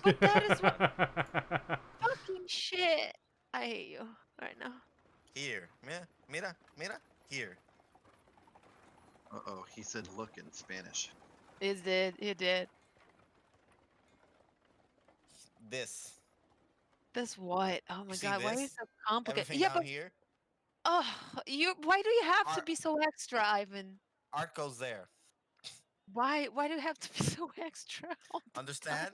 But that is what fucking shit. I hate you right now. Here. Mira. Here. Uh-oh, he said look in Spanish. It did. This. This what? Oh my See god, why are you this? so complicated? Everything Yeah, out but here. why do you have to Art. be so extra, Ivan? Art goes there. Why do you have to be so extra all the time? Understand?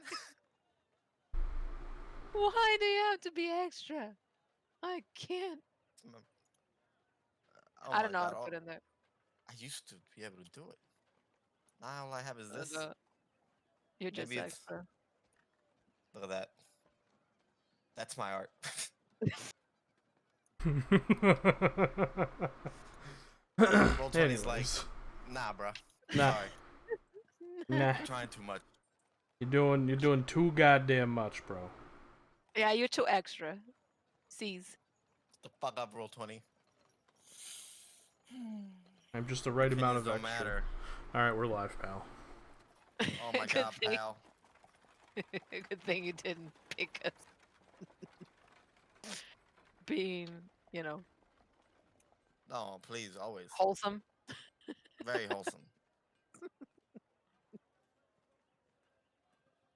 Why do you have to be extra? I can't. Oh I my don't know how god. to put in there. I used to be able to do it. Now all I have is this. You're just Maybe it's. extra. Look at that. That's my art. Roll 20's like, nah, bro. Nah. Sorry. Nah. I'm trying too much. You're doing too goddamn much, bro. Yeah, you're too extra. C's. The fuck up, roll 20. I'm just the right amount of Opinions extra. don't matter. Alright, we're live, pal. Oh my god, pal. Good thing you didn't pick us. Being, No, please, always. wholesome. Very wholesome.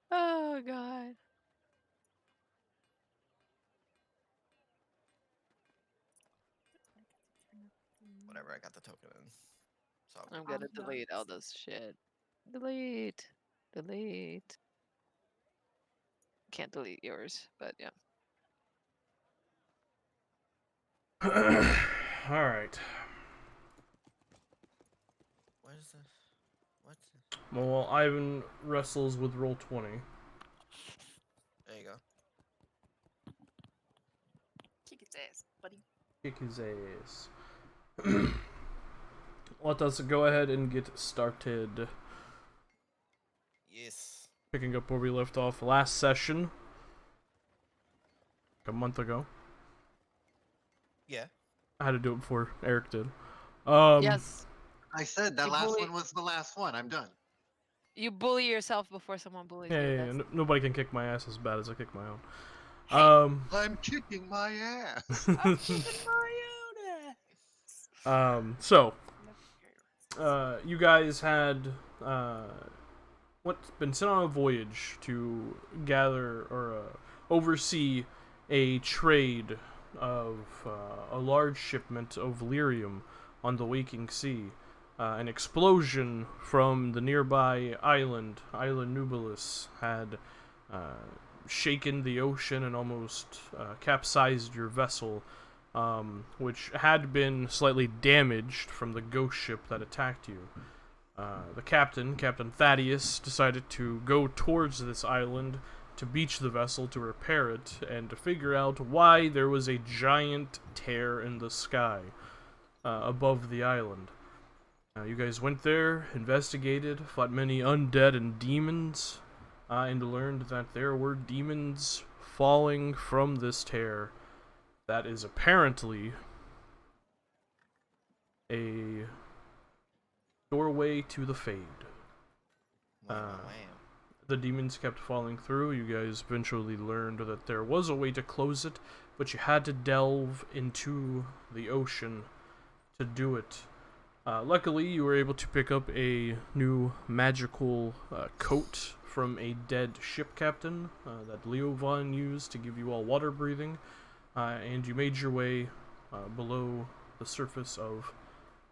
Oh god. Whatever, I got the token in. So I'm gonna delete all this shit. Delete. Can't delete yours, but yeah. Alright. Where's this? What's this? Well, Ivan wrestles with roll 20. There you go. Kick his ass, buddy. Kick his ass. Let us go ahead and get started. Yes. Picking up where we left off last session. A month ago. Yeah. I had to do it before Eric did. Yes. I said that last one was the last one. I'm done. You bully yourself before someone bullies you. Yeah, nobody can kick my ass as bad as I kick my own. I'm kicking my ass. I'm kicking my own ass. So, you guys had been sent on a voyage to gather or oversee a trade of a large shipment of Lyrium on the Waking Sea. An explosion from the nearby island Nubilis, had shaken the ocean and almost capsized your vessel, which had been slightly damaged from the ghost ship that attacked you. The Captain Thaddeus, decided to go towards this island to beach the vessel to repair it and to figure out why there was a giant tear in the sky above the island. You guys went there, investigated, fought many undead and demons, and learned that there were demons falling from this tear that is apparently a doorway to the Fade. The demons kept falling through. You guys eventually learned that there was a way to close it, but you had to delve into the ocean to do it. Luckily, you were able to pick up a new magical coat from a dead ship captain that Leo Vaughn used to give you all water breathing, and you made your way below the surface of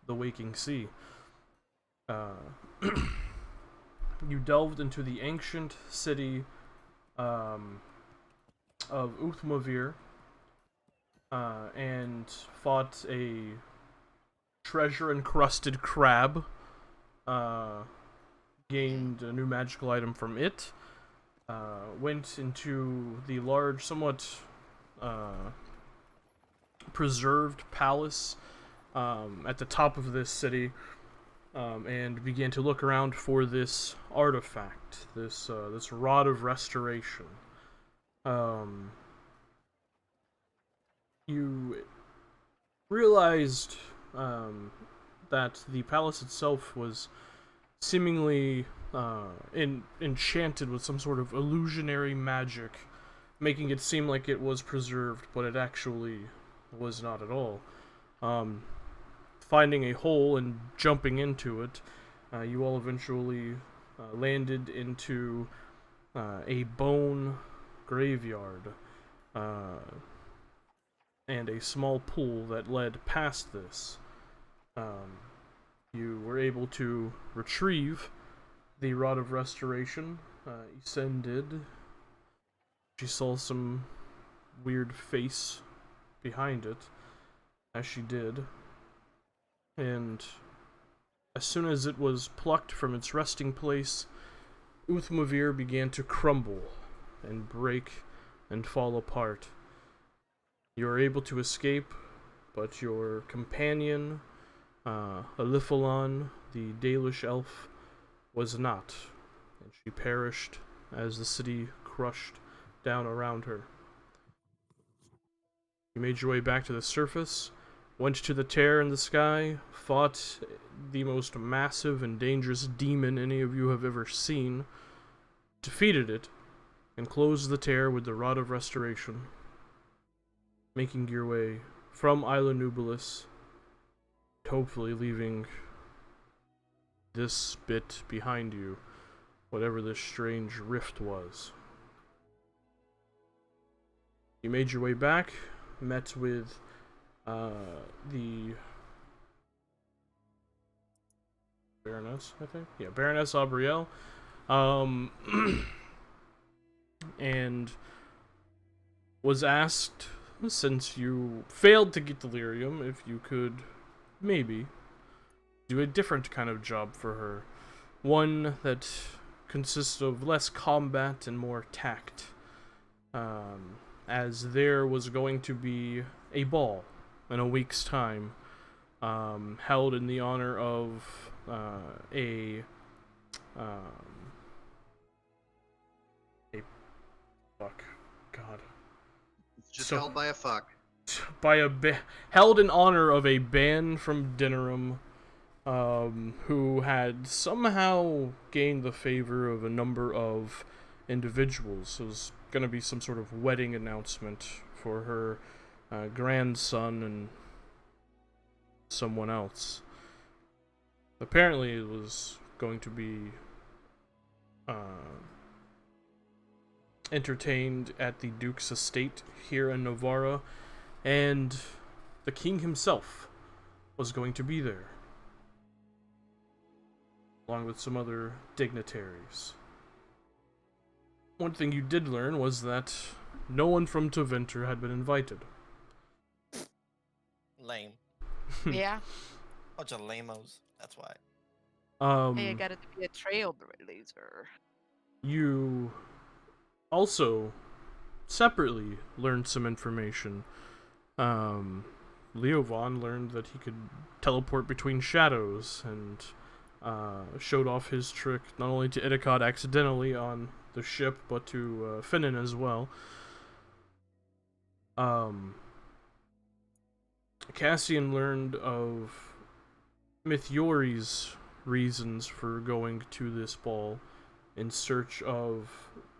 the Waking Sea. You delved into the ancient city of Uthmavir and fought a treasure-encrusted crab, gained a new magical item from it, went into the large, somewhat preserved palace at the top of this city, and began to look around for this artifact, this rod of restoration. You realized that the palace itself was seemingly enchanted with some sort of illusionary magic, making it seem like it was preserved, but it actually was not at all. Um, Finding a hole and jumping into it, you all eventually landed into a bone graveyard and a small pool that led past this. Um, you were able to retrieve the Rod of Restoration. Ascended. She saw some weird face behind it as she did, and as soon as it was plucked from its resting place, Uthmavir began to crumble and break and fall apart. You are able to escape, but your companion, Eliphalon, the Dalish elf, was not, and she perished as the city crushed down around her. You made your way back to the surface, went to the tear in the sky, fought the most massive and dangerous demon any of you have ever seen, defeated it, and closed the tear with the Rod of Restoration, making your way from Isla Nubilis, hopefully leaving this bit behind you, whatever this strange rift was. You made your way back, met with the Baroness, I think? Yeah, Baroness Aubrielle. And was asked, since you failed to get the Lyrium, if you could maybe do a different kind of job for her. One that consists of less combat and more tact. As there was going to be a ball in a week's time, held in the honor of a fuck, God, It's just So- held by a fuck. by held in honor of a band from Dinnerum, who had somehow gained the favor of a number of individuals. It was going to be some sort of wedding announcement for her grandson and someone else. Apparently, it was going to be entertained at the Duke's estate here in Nevarra, and the king himself was going to be there, along with some other dignitaries. One thing you did learn was that no one from Teventer had been invited. Lame. Yeah. Bunch of lamos. That's why. Hey, I got it to be a trailblazer. You also separately learned some information. Leovan learned that he could teleport between shadows and showed off his trick not only to Idicott accidentally on the ship, but to Finnan as well. Cassian learned of Mithiori's reasons for going to this ball in search of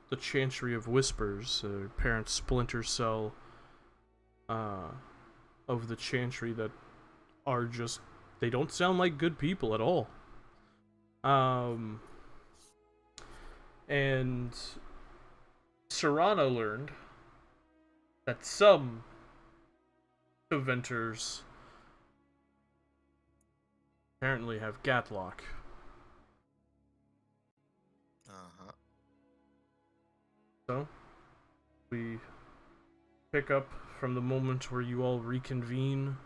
the Chantry of Whispers, a parent splinter cell of the Chantry that are just, they don't sound like good people at all. And Serrano learned that some Teventers apparently have Gatlock. Uh-huh. So, we pick up from the moment where you all reconvene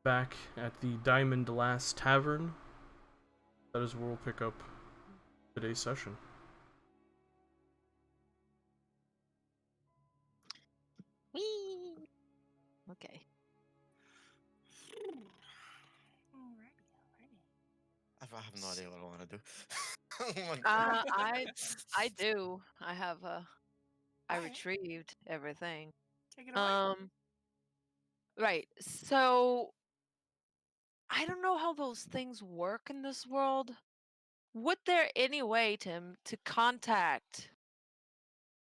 back at the Diamond Lass Tavern. That is where we'll pick up today's session. Whee! Okay. I have no idea what I want to do. Oh my God. I do. I have I Alright. retrieved everything. Take it away. Right. So I don't know how those things work in this world. would there any way, Tim, to contact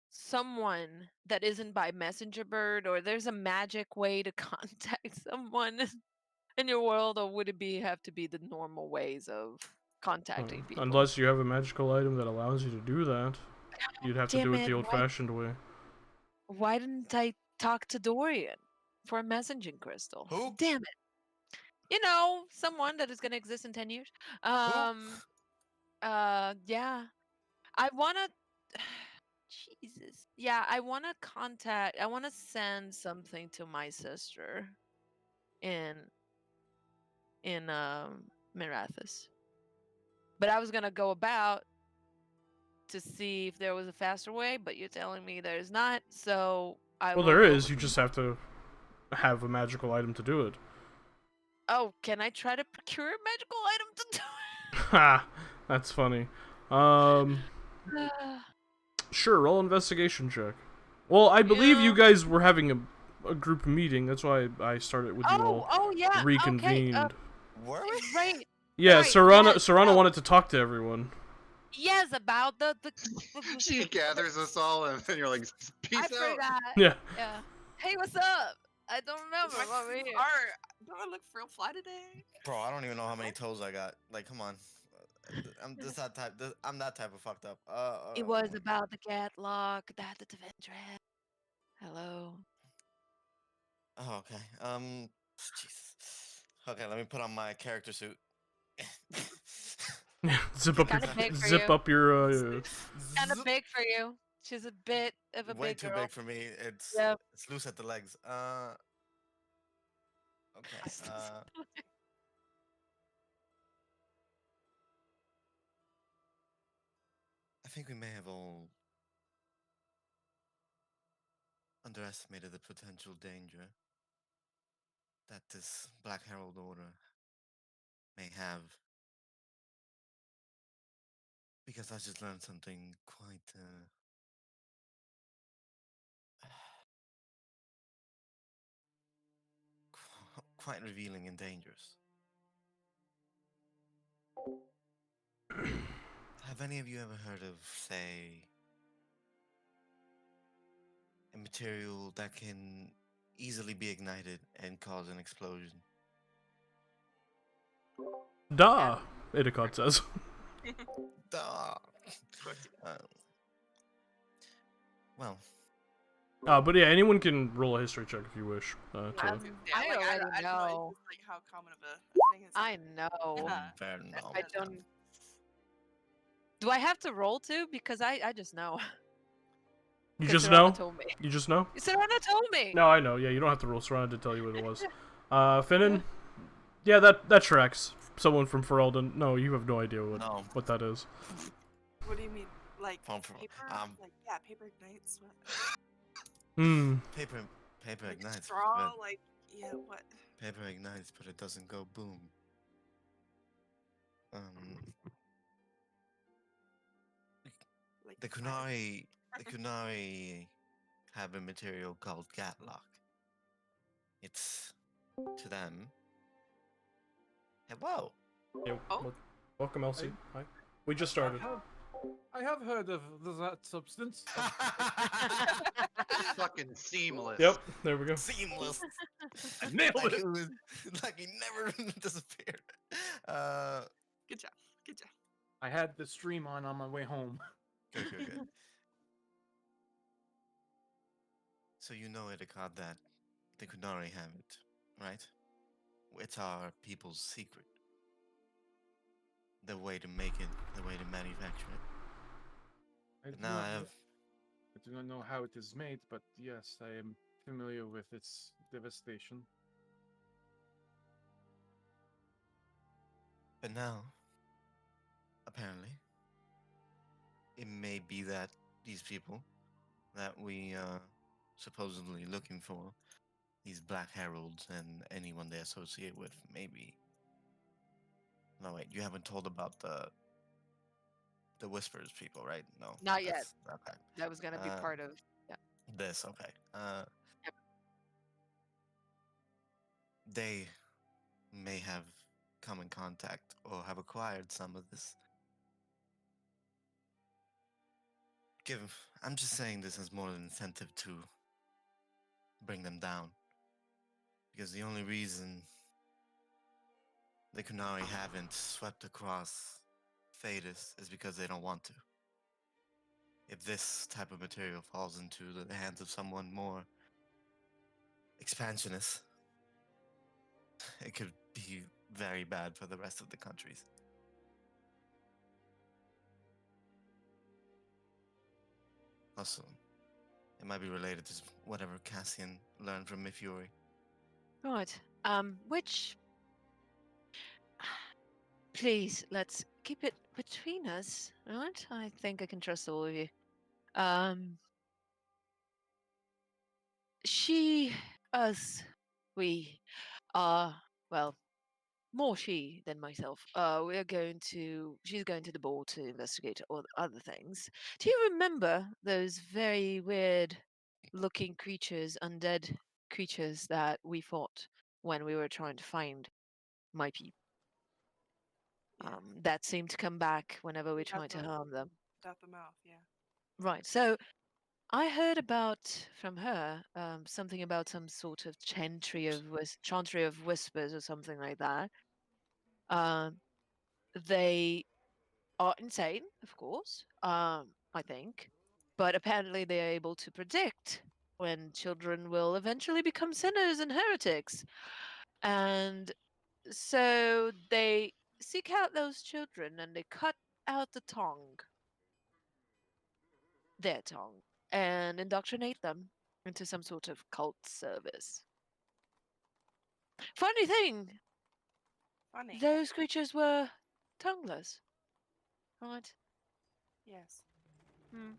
someone that isn't by messenger bird, or there's a magic way to contact someone in your world, or would it have to be the normal ways of contacting people? Unless you have a magical item that allows you to do that, you'd have to Damn do it it! the old-fashioned way. Why didn't I talk to Dorian for a messaging crystal? Who? Damn it! You know, someone that is gonna exist in 10 years. Yeah. I wanna. Jesus. Yeah, I wanna contact. I wanna send something to my sister in Mirathis. But I was gonna go about to see if there was a faster way, but you're telling me there's not, so I Well, will there go is. with You you. just have to have a magical item to do it. Oh, can I try to procure a magical item to do Ha! That's funny. Um, it? sure. Roll investigation check. Well, I believe you Yeah. guys were having a group meeting. That's why I started with you all Oh yeah. Okay. reconvened. Were we? Right. Yeah, right, Serrana. yes, Serrana no. wanted to talk to everyone. Yes, about the She gathers us all, and then you're like, "Peace I out." forgot. Yeah. Yeah. Hey, what's up? I don't remember. My What we're here. do I look real fly today? Bro, I don't even know how many toes I got. Like, come on. I'm this that type. I'm that type of fucked up. It was about the cat lock that the Ventress. Hello. Oh, okay. Jesus. Okay, let me put on my character suit. zip She's up your kinda big for zip you. up your. Kind of big for you. She's a bit of a Way big too girl. big for me. It's Yep. it's loose at the legs. Okay. I think we may have all underestimated the potential danger that this Black Herald Order may have. Because I just learned something quite revealing and dangerous. Have any of you ever heard of, say, a material that can easily be ignited and cause an explosion? Duh. Idicott says. Duh. Well, But yeah, anyone can roll a history check if you wish. I'm- Yeah, I like, already I don't know. It's just, like how common of a thing is. I know. Yeah. fair I enough. I don't. Do I have to roll too? Because I just know. You 'Cause just Serrana know. told me. You just know. Serrana told me. No, I know. Yeah, you don't have to roll. Serrana did tell you what it was. Finnan. Yeah, that tracks. Someone from Ferelden. No, you have no idea No. what that is. What do you mean? Like From- paper? Like yeah, paper ignites. What? Paper Like ignites. straw? But Like yeah, what? paper ignites, but it doesn't go boom. Like The Kunari have a material called Gatlock. It's to them. Hello. Yeah, Oh. welcome, Elsie. Hi. We just started. I have heard of that substance. Fucking seamless. Yep. There we go. Seamless. Nailed like it. it was, like he never disappeared. Good job. Good job. I had the stream on my way home. Good. So you know, Edicott, that the Kunari have it, right? It's our people's secret. The way to make it, the way to manufacture it. But now I have. I do not know how it is made, but yes, I am familiar with its devastation. But now, apparently, it may be that these people that we are supposedly looking for, these Black Heralds and anyone they associate with, maybe. No, wait, you haven't told about the Whispers people, right? No. Not yet. Okay. That was gonna be part of. Yeah. This, okay. Yep. They may have come in contact or have acquired some of this I'm just saying this as more an incentive to bring them down. Because the only reason the Kunari haven't swept across Thetis is because they don't want to. If this type of material falls into the hands of someone more expansionist, it could be very bad for the rest of the countries. Also, it might be related to whatever Cassian learned from Mifuri. Right. Which please, let's keep it between us, right? I think I can trust all of you. Um, she, us, we are, well, more she than myself. She's going to the ball to investigate all the other things. Do you remember those very weird looking creatures, undead creatures that we fought when we were trying to find my people? Yeah. That seemed to come back whenever we Without tried to the- harm them. Without the mouth, yeah. Right. So I heard from her something about some sort of chantry of whispers or something like that. Um, they are insane, of course. I think, but apparently they are able to predict when children will eventually become sinners and heretics, and so they seek out those children and they cut out the tongue, their tongue, and indoctrinate them into some sort of cult service. Funny thing, Funny. those creatures were tongueless, right? Yes. Hmm.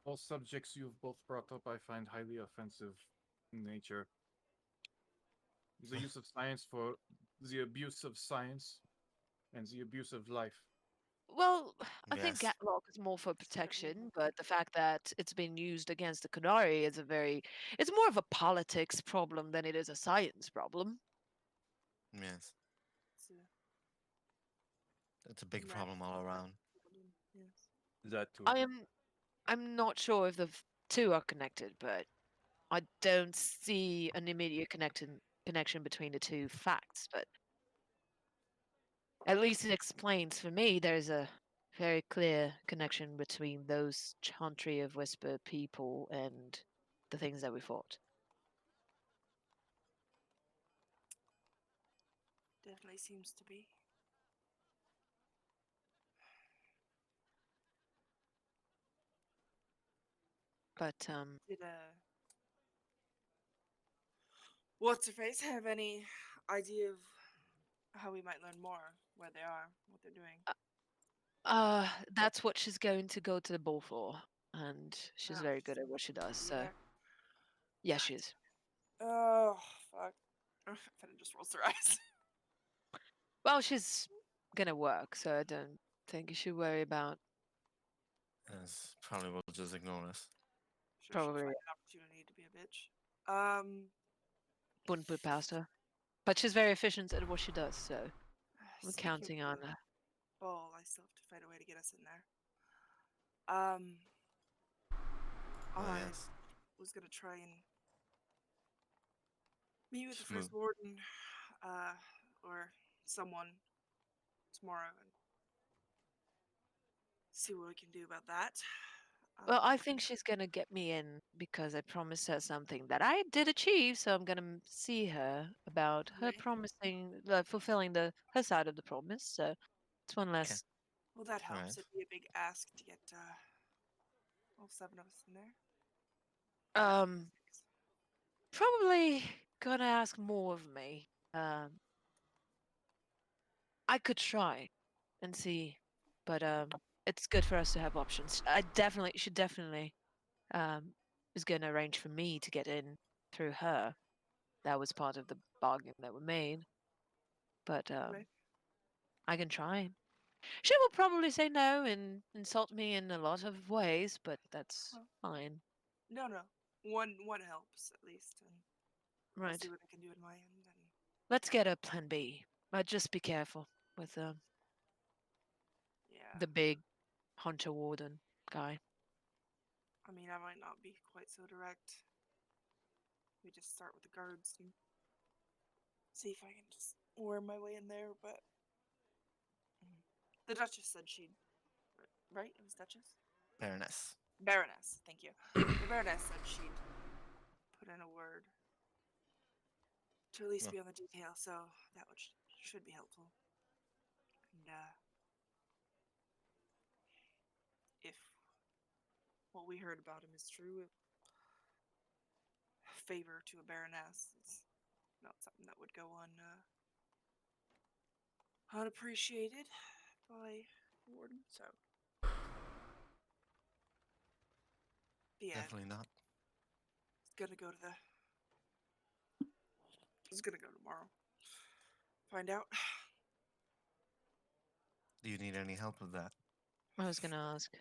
All subjects you've both brought up I find highly offensive in nature. The use of science for the abuse of science and the abuse of life. Well, I think Yes. Gatlock is more for Certainly. protection, but the fact that it's been used against the Qunari is it's more of a politics problem than it is a science problem. Yes. It's a It's a big rat problem all around. problem. Yes. That too. I'm not sure if two are connected, but I don't see an immediate connection between the two facts, but at least it explains for me there's a very clear connection between those chantry of whisper people and the things that we fought. Definitely seems to be. But Did what's her face have any idea of how we might learn more, where they are, what they're doing? that's what she's going to go to the ball for, and she's Oh, very good at what she does. be So there. yeah, she is. Oh fuck! Fenna just rolls her eyes. Well, she's gonna work, so I don't think you should worry about Yes, probably will just ignore us. Sure, she'll probably find an opportunity to be a bitch. wouldn't put past her. But she's very efficient at what she does, so I'm Speaking of counting on the her. ball, I still have to find a way to get us in there. I Yes. was gonna try and meet with the Smooth. first warden, or someone tomorrow and see what we can do about that. Well, I think she's gonna get me in because I promised her something that I did achieve, so I'm gonna see her about her Okay. fulfilling her side of the promise. So it's one less. Well, that All helps. right. It'd be a big ask to get all 7 of us in there. Um, probably gonna ask more of me. I could try and see, but it's good for us to have options. Should definitely is going to arrange for me to get in through her. That was part of the bargain that we made. But Okay. I can try. She will probably say no and insult me in a lot of ways, but that's Well, fine. no. One helps at least, and I'll Right. see what I can do at my end. And Let's get a plan B. But just be careful with yeah, the big hunter warden guy. I mean, I might not be quite so direct. We just start with the guards and see if I can just worm my way in there, but the Duchess said she'd... Right? It was Duchess? Baroness. Baroness, thank you. The Baroness said she'd put in a word to at least Oh. be on the detail, so that would should be helpful. And if what we heard about him is true, favor to a Baroness is not something that would go unappreciated by the Warden. So yeah, Definitely not. it's gonna go tomorrow. Find out. Do you need any help with that? I was gonna ask.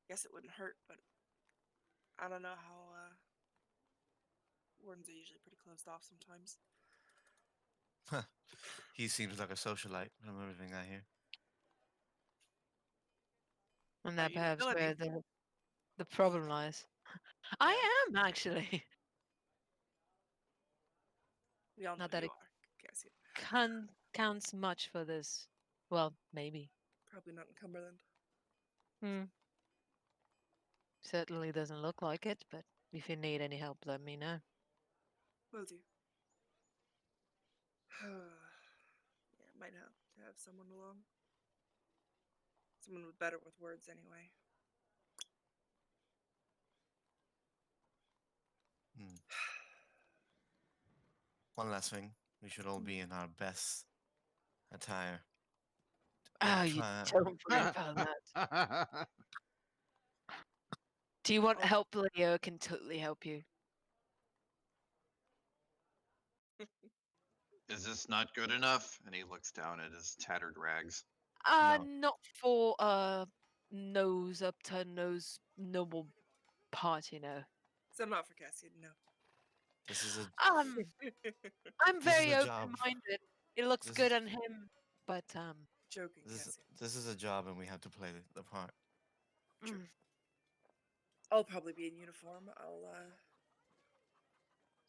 Guess it wouldn't hurt, but I don't know how wardens are usually pretty closed off sometimes. He seems like a socialite from everything I hear. And By that perhaps where utility. the problem lies. Yeah. I am actually. We all know Not that you it are, Cassie. counts much for this. Well, maybe. Probably not in Cumberland. Certainly doesn't look like it, but if you need any help, let me know. Will do. Yeah, might have to have someone along. Someone with better with words, anyway. One last thing. We should all be in our best attire. Oh, you Try- don't worry about that. Do you want Oh. help? Leo can totally help you. Is this not good enough? And he looks down at his tattered rags. No. Not for nose up to nose noble part, you know. So not for Cassie to know. This is a I'm This is very a job. open-minded. It looks This good is- on him, but Joking, this Cassie. this is a job, and we have to play the part. True. mm, I'll probably be in uniform.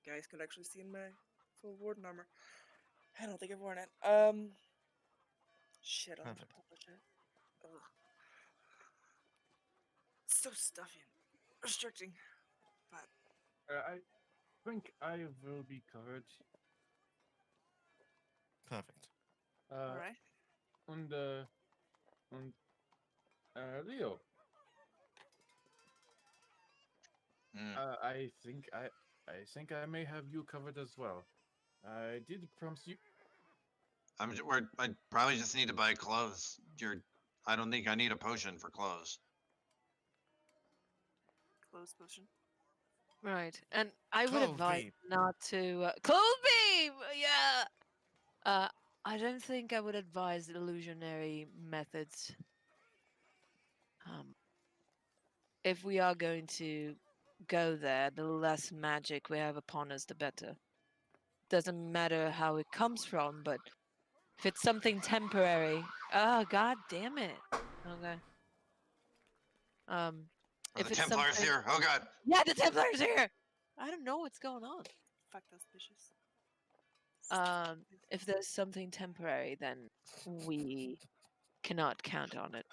Guys could actually see in my full warden armor. I don't think I've worn it. Shit, I'll have to Perfect. polish it. Ugh. It's so stuffy and restricting. But I think I will be covered. Perfect. alright. And Leo, Mm. I think I may have you covered as well. I did promise you. I probably just need to buy clothes. I don't think I need a potion for clothes. Clothes potion. right. And I would Clove advise beam. not to clove beam. Yeah. I don't think I would advise illusionary methods. If we are going to go there, the less magic we have upon us, the better. Doesn't matter how it comes from, but if it's something temporary, god damn it. Okay. Are If the it's Templars something, here? Oh god. yeah, the Templars here. I don't know what's going on. Fuck those bitches. If there's something temporary, then we cannot count on it.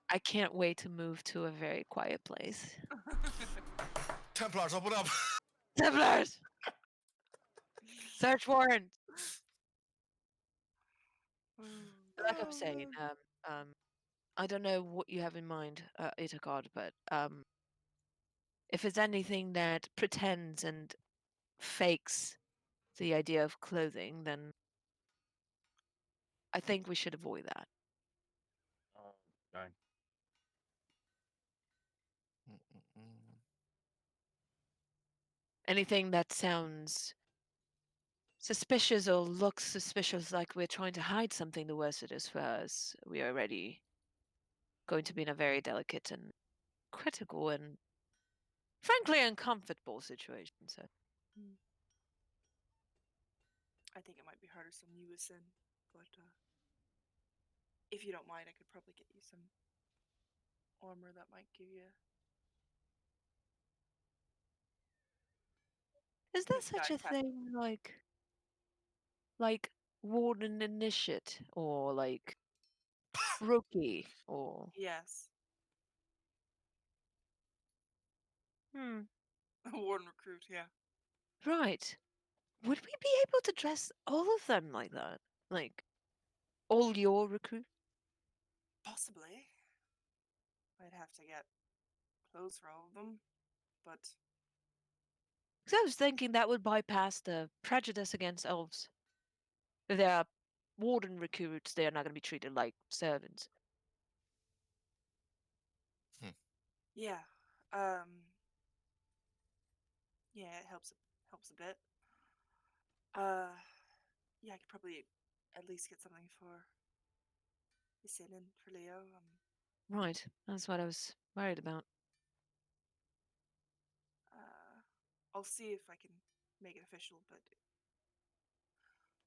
I can't wait to move to a very quiet place. Templars, open up! Templars! Search warrant! Like I was saying, I don't know what you have in mind, Itagod, but if it's anything that pretends and fakes the idea of clothing, then I think we should avoid that. Fine. Anything that sounds suspicious or looks suspicious like we're trying to hide something, the worse it is for us. We are already going to be in a very delicate and critical and frankly uncomfortable situation. So I think it might be harder some you was in, but if you don't mind, I could probably get you some armor that might give you. Is there Make such die a fast. thing like Warden Initiate or like Rookie or Yes, hmm. warden recruit. Yeah, Right. Would we be able to dress all of them like that? Like all your recruits? possibly. I'd have to get clothes for all of them, but Because I was thinking that would bypass the prejudice against elves. If they are warden recruits, they are not going to be treated like servants. yeah, yeah, it helps a bit. Yeah, I could probably at least get something for Sin and for Leo. Right. That's what I was worried about. I'll see if I can make it official, but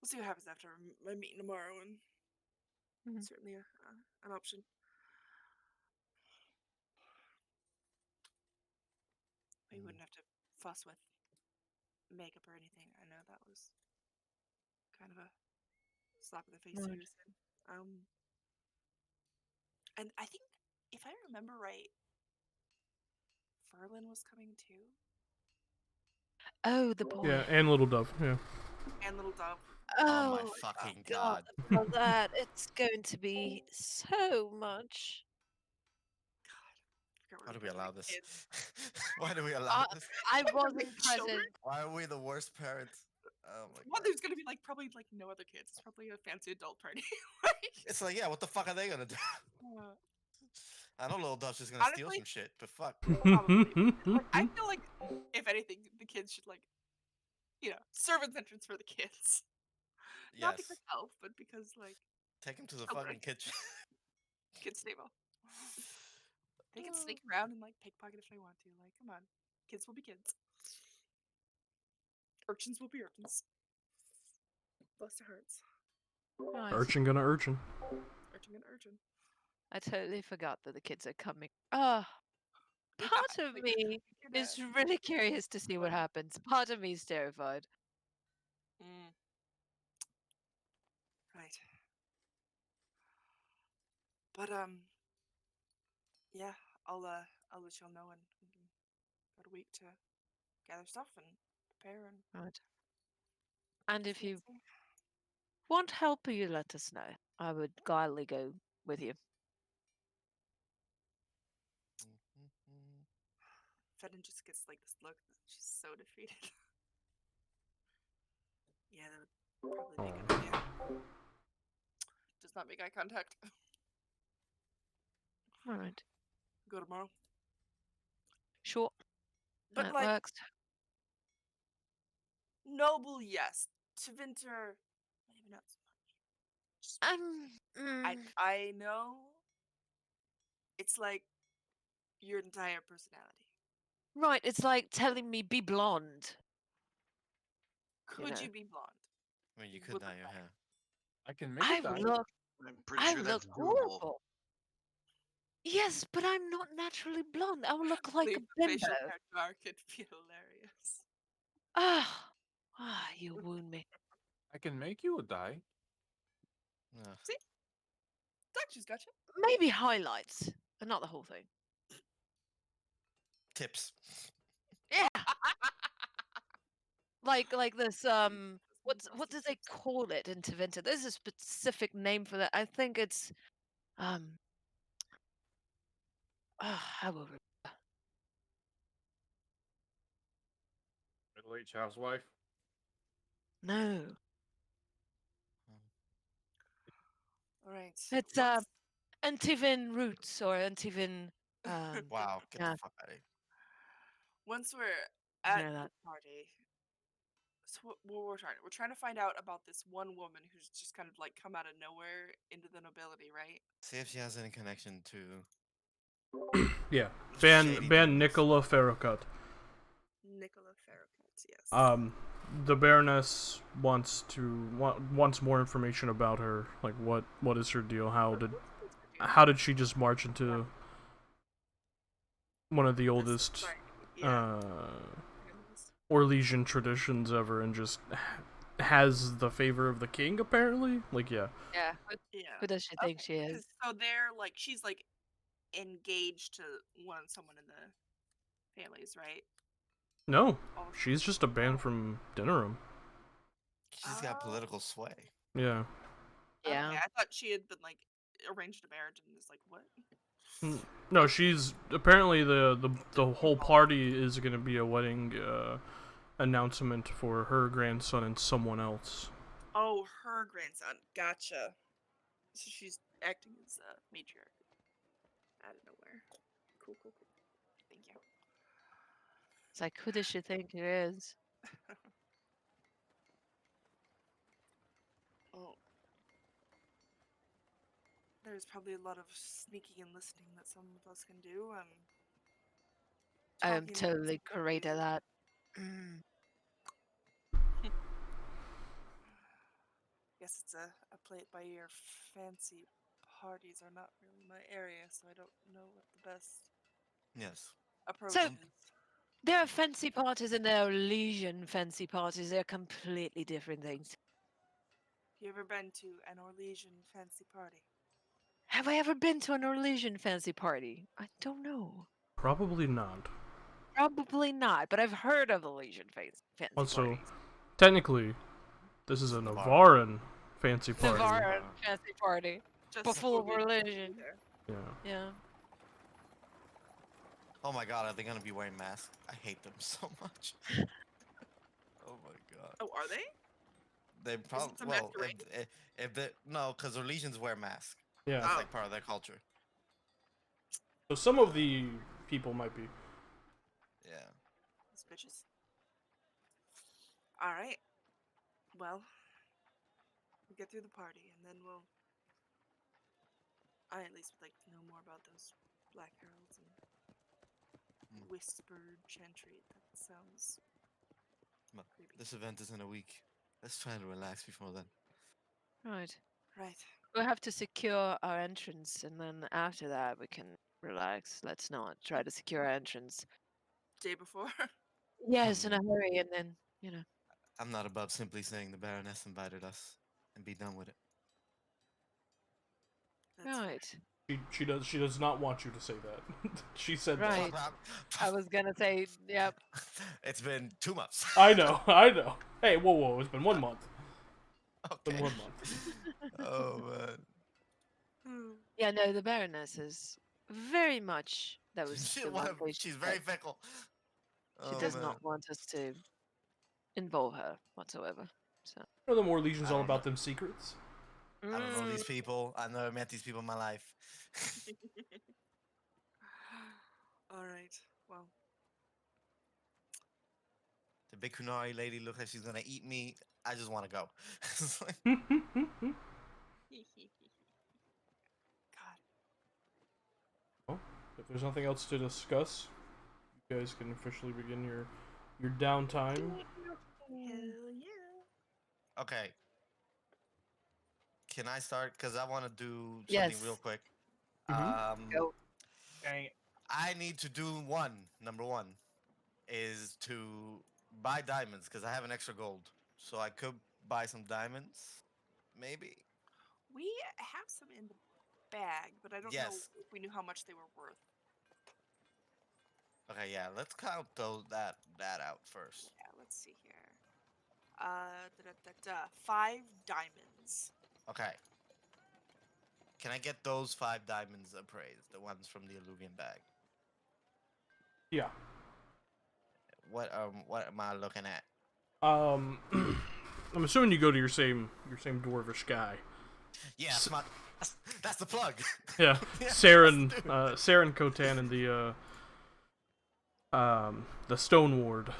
we'll see what happens after my meeting tomorrow, and Mhm. certainly an option. We wouldn't have to fuss with makeup or anything. I know that was kind of a slap in the face to Right. you, Sin. And I think if I remember right, Ferlin was coming too, Oh, the boy. Yeah, and Little Dove. Yeah. and Little Dove. Oh my Oh, fucking God, god. about that. It's going to be so much. God, I forgot Why we do were we giving allow the this? kids. Why do we allow this? I Giving wasn't children. present. Why are we the worst parents? Oh my One, god. there's gonna be like probably like no other kids. It's probably a fancy adult party. Like, It's like, yeah, what the fuck are they gonna do? I know Little Duff's just gonna steal honestly, some shit, but fuck. probably. Like, I feel like if anything, the kids should like, servants entrance for the kids. Not Yes. because elf, but because like Take him to the children. fucking kitchen. Kids stable. They can sneak around and like pickpocket if they want to. Like, come on, kids will be kids. Urchins will be urchins. Bless their hearts. Right. Urchin gonna urchin. Urchin and urchin. I totally forgot that the kids are coming. Oh, part of Like, me is really curious to see what happens. Part of me is terrified. Right. But yeah, I'll let y'all know, and we can got a week to gather stuff and prepare and. Right. And if you fancy. want help, you let us know. I would gladly go with you. Fedden just gets like this look that she's so defeated. Yeah, that would probably be a good idea. Does not make eye contact. Right. Go tomorrow. Sure. But That like works. noble, yes. To Vinter, maybe not so much. I know. It's like your entire personality. Right, it's like telling me be blonde. Could know. you be blonde? I mean, you could Would dye look your like- hair. I can make I it die. look I'm pretty I sure look that's doable. horrible. Yes, but I'm not naturally blonde. I will look like a Leave the facial bimbo. hair dark. It'd be hilarious. You wound me. I can make you a die. Ugh. See? Doc just got you. Maybe highlights, but not the whole thing. Tips. Yeah. like this what do they call it in Tevinter? There's a specific name for that. I think it's I will remember. Middle-aged housewife. No. All right. It's Antivin roots or Antivin Wow, get yeah. the fuck out of here. Once we're at Know the that. party, so what we're trying to find out about this one woman who's just kind of like come out of nowhere into the nobility, right? See if she has any connection to Yeah. shady Ban dealings. Nicola Farragut. Nicola Farragut, yes. the Baroness wants more information about her. Like, what is her deal? How did she just march into one of the oldest Sorry. Yeah. Orlesian traditions ever, and just has the favor of the king? Apparently, like, yeah. Yeah. Yeah. Who does she think she is? So they're like, she's like engaged to someone in the families, right? No, Oh, she's just a band from Dinnerum. She's got political sway. Yeah. Yeah. Okay, I thought she had been like arranged a marriage and is like, what? No, she's apparently the whole party is gonna be a wedding announcement for her grandson and someone else. Oh, her grandson. Gotcha. So she's acting as a matriarch out of nowhere. Cool. Thank you. It's like, who does she think it is? Oh. There's probably a lot of sneaking and listening that some of us can do. I am Talking to totally some great at people. that. Guess it's a play it by ear. Fancy parties are not really my area, so I don't know what the best Yes. approach So- is. There are fancy parties and there are Orlesian fancy parties. They're completely different things. You ever been to an Orlesian fancy party? Have I ever been to an Orlesian fancy party? I don't know. Probably not. Probably not, but I've heard of Orlesian fancy Also, parties. technically, this is a Navarran. Navarran fancy party. Nevarra fancy party. Just But full of Orlesian people religion. there. Yeah. Yeah. Oh my god, are they gonna be wearing masks? I hate them so much. Oh my god. Oh, are they? They probably a well masquerade? if they no, because Orlesians wear masks. Yeah. That's Oh. like part of their culture. So some of the people might be. Yeah. These bitches. All right. Well, we'll get through the party, and then I at least would like to know more about those Black Heralds and whispered chantry. That sounds But creepy. this event is in a week. Let's try to relax before then. Right. Right. We'll have to secure our entrance, and then after that we can relax. Let's not try to secure our entrance. Day before. Yes, in a hurry, and then, you know. I'm not above simply saying the Baroness invited us and be done with it. That's fair. Right. She does not want you to say that. She said that. Right. I was gonna say, yep. It's been 2 months. I know. Hey, whoa! It's been 1 month. It's been Okay. 1 month. Oh man. Hmm. Yeah, no, the Baroness is very much. That was She- the one thing she's she very said. fickle. She Oh, does man. not want us to involve her whatsoever. So. You know, the more Legion's I all don't about know. them secrets. I don't know Mm, these people. I've never met these people in my life. All right. Well, The big Kunari lady looks like she's gonna eat me. I just want to go. It's like, God. If there's nothing else to discuss, you guys can officially begin your downtime. Hell yeah. okay. Can I start? Because I want to do something Yes. real quick. Mhm. Go. I need to do number one is to buy diamonds because I have an extra gold. So I could buy some diamonds, maybe. We have some in the bag, but I don't know Yes. if we knew how much they were worth. Okay, yeah, let's count that out first. Yeah, let's see here. 5 diamonds. Okay. Can I get those 5 diamonds appraised? The ones from the alluvium bag. Yeah. What am I looking at? I'm assuming you go to your same dwarvish guy. Yeah, that's the plug. Yeah, Yeah, Saren, let's do Saren Kotan and the Stone Ward.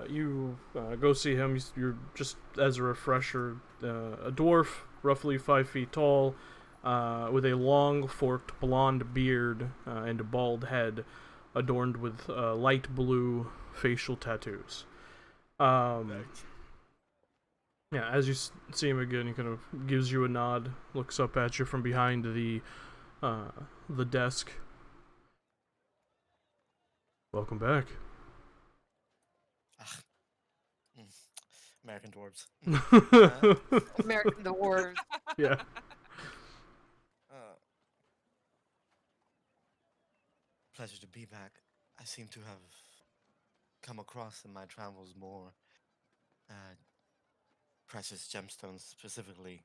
You go see him. You're just as a refresher, a dwarf, roughly 5 feet tall, with a long forked blonde beard and a bald head. adorned with light blue facial tattoos. Yeah, as you see him again, he kind of gives you a nod, looks up at you from behind the desk. Welcome back. American dwarves. American dwarves. Yeah. Pleasure to be back. I seem to have come across in my travels more precious gemstones, specifically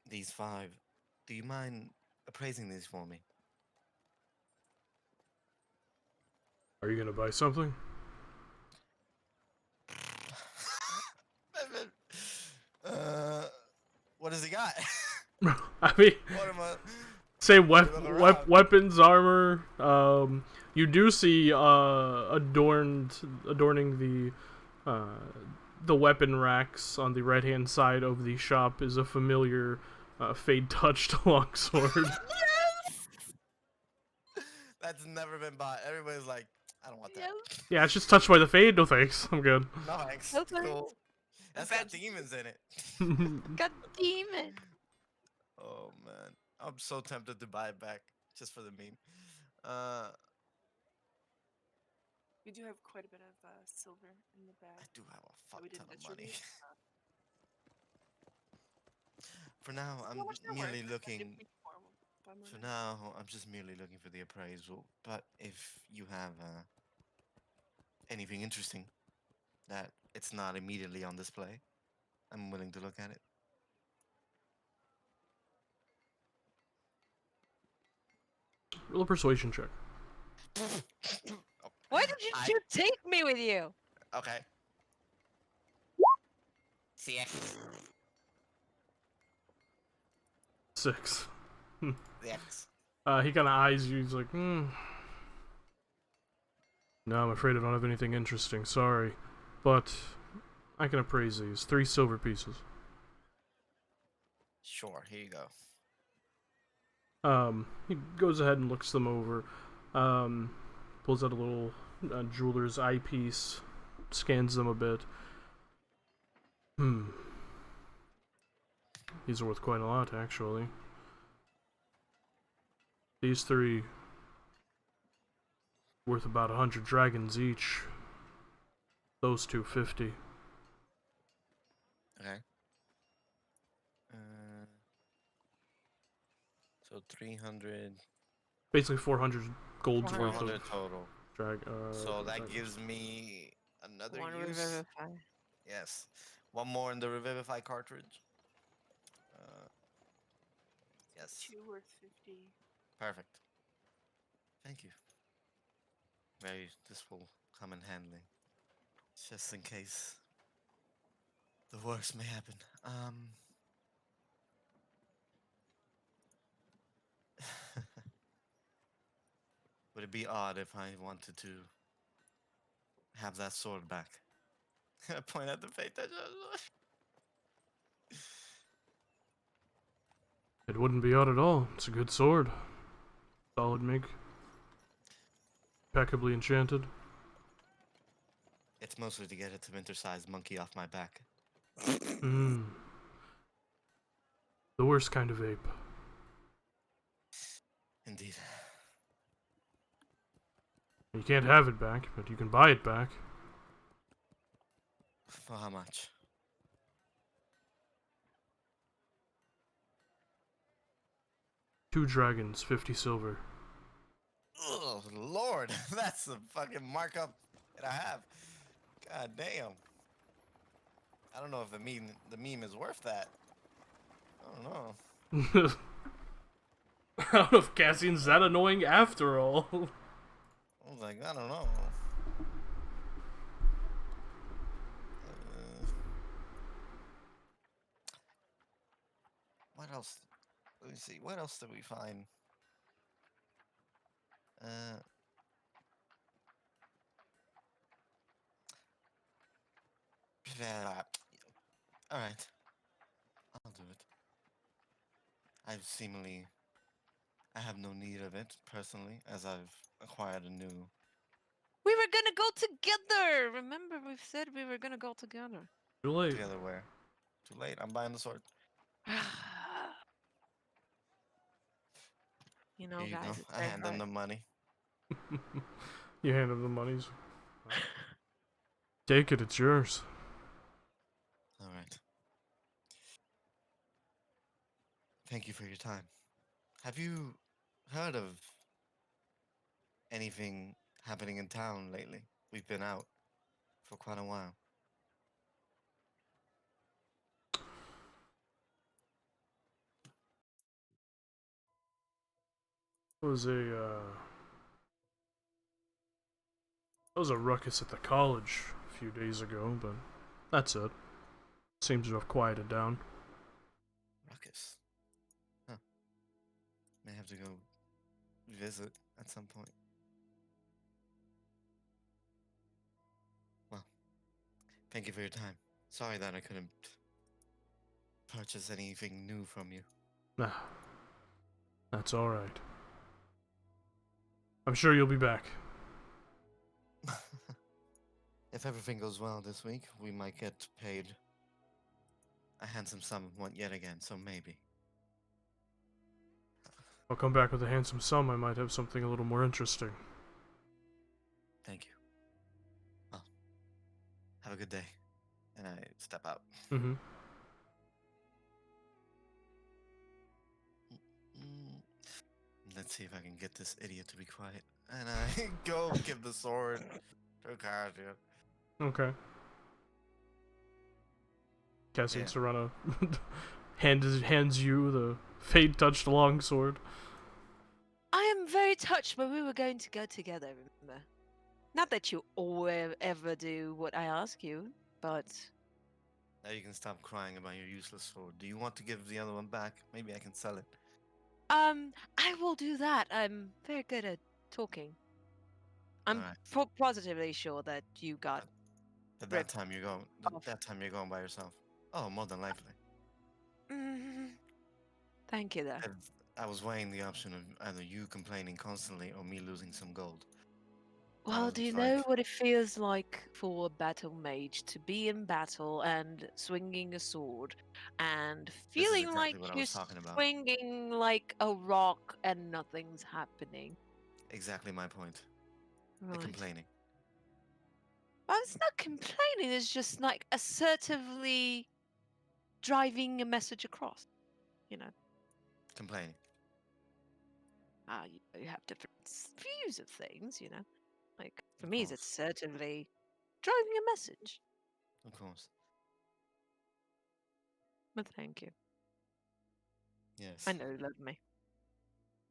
these 5. Do you mind appraising these for me? Are you gonna buy something? What has he got? I mean, What am I? same Look around. weapons, armor. You do see adorning the weapon racks on the right hand side of the shop is a familiar fade touched longsword. That's never been bought. Everybody's like, I don't want that. Yeah, it's just touched by the fade. No thanks, I'm good. No thanks. No thanks. Cool. That's got demons in it. God demon. Oh man, I'm so tempted to buy it back just for the meme. We do have quite a bit of silver in the I bag. do have a that fuck we ton didn't of money. distribute. For now, So I'm how much they're merely worth. looking. If we more, we'll buy more For now. now, I'm just merely looking for the appraisal. But if you have anything interesting that it's not immediately on display, I'm willing to look at it. Roll a persuasion check. Why did you take me with you? Okay. CX. 6. CX. He kind of eyes you. He's like, No, I'm afraid I don't have anything interesting. Sorry, but I can appraise these 3 silver pieces. Sure. Here you go. He goes ahead and looks them over. Pulls out a little jeweler's eyepiece, scans them a bit. These are worth quite a lot, actually. These 3 worth about 100 dragons each. Those 2, 50. Okay. So 300. Basically 400 gold's worth 400 of total. So that dragons. gives me another One use. revivify. Yes. One more in the revivify cartridge. Yes. 2 worth 50. Perfect. Thank you. This will come in handy. Just in case the worst may happen. Would it be odd if I wanted to have that sword back? Point at the fate that It wouldn't be odd at all. It's a good sword. Solid make. Impeccably enchanted. It's mostly to get a winter-sized monkey off my back. The worst kind of ape. Indeed. You can't have it back, but you can buy it back. For how much? Two dragons, 50 silver. Oh, Lord. That's the fucking markup that I have. God damn. I don't know if the meme is worth that. I don't know. I don't know if Cassian's that annoying after all. I was like, I don't know. What else? Let me see. What else did we find? All right. I'll do it. I've seemingly I have no need of it personally, as I've acquired a new. We were gonna go together. Remember, we've said we were gonna go together. Too late. Together where? Too late. I'm buying the sword. You know, Here you go. guys, it's I very hand them hard. the money. You hand him the monies. Take it, it's yours. All right. Thank you for your time. Have you heard of anything happening in town lately? We've been out for quite a while. It was a ruckus at the college a few days ago, but that's it. Seems to have quieted down. Ruckus. Huh. May have to go visit at some point. Well, thank you for your time. Sorry that I couldn't purchase anything new from you. Nah, that's alright. I'm sure you'll be back. If everything goes well this week, we might get paid a handsome sum yet again, so maybe. I'll come back with a handsome sum. I might have something a little more interesting. Thank you. Well, have a good day. And I step out. Mm-hmm. Mm, Let's see if I can get this idiot to be quiet. And I go give the sword to Kaja. Okay. Cassian Yeah. Serrano hands you the fade-touched longsword. I am very touched, but we were going to go together, remember? Not that you always ever do what I ask you, but Now you can stop crying about your useless sword. Do you want to give the other one back? Maybe I can sell it. I will do that. I'm very good at talking. I'm Alright. positively sure that you got But ripped off. that time you're going by yourself. Oh, more than likely. Mm, Thank you, though. I was weighing the option of either you complaining constantly or me losing some gold. I Well, was do you like, know what it feels like for a battle mage to be in battle and swinging a sword and this is feeling exactly like what I you're was talking about. swinging like a rock and nothing's happening? Exactly my point. The Right. complaining. Well, it's not complaining, it's just like assertively driving a message across, you know. Complaining. You have different views of things, you know. Like, for Of me, it's course. assertively driving a message. Of course. But thank you. Yes. I know you love me.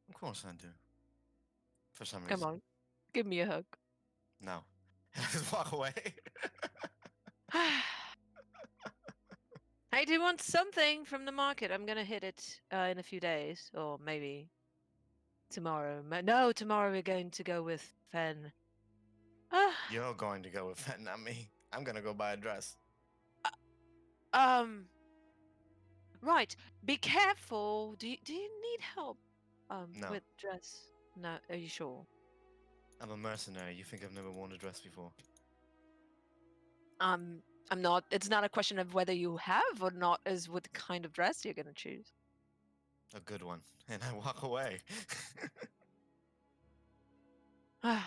Of course I do. For some Come reason. on, give me a hug. No. Just walk away. I do want something from the market. I'm gonna hit it in a few days, or maybe tomorrow. No, tomorrow we're going to go with Fen. You're going to go with that, not me. I'm gonna go buy a dress. Um. Right. Be careful. Do you need help? No. With dress? No. Are you sure? I'm a mercenary. You think I've never worn a dress before? I'm not. It's not a question of whether you have or not. Is what kind of dress you're gonna choose. A good one. And I walk away. Fine.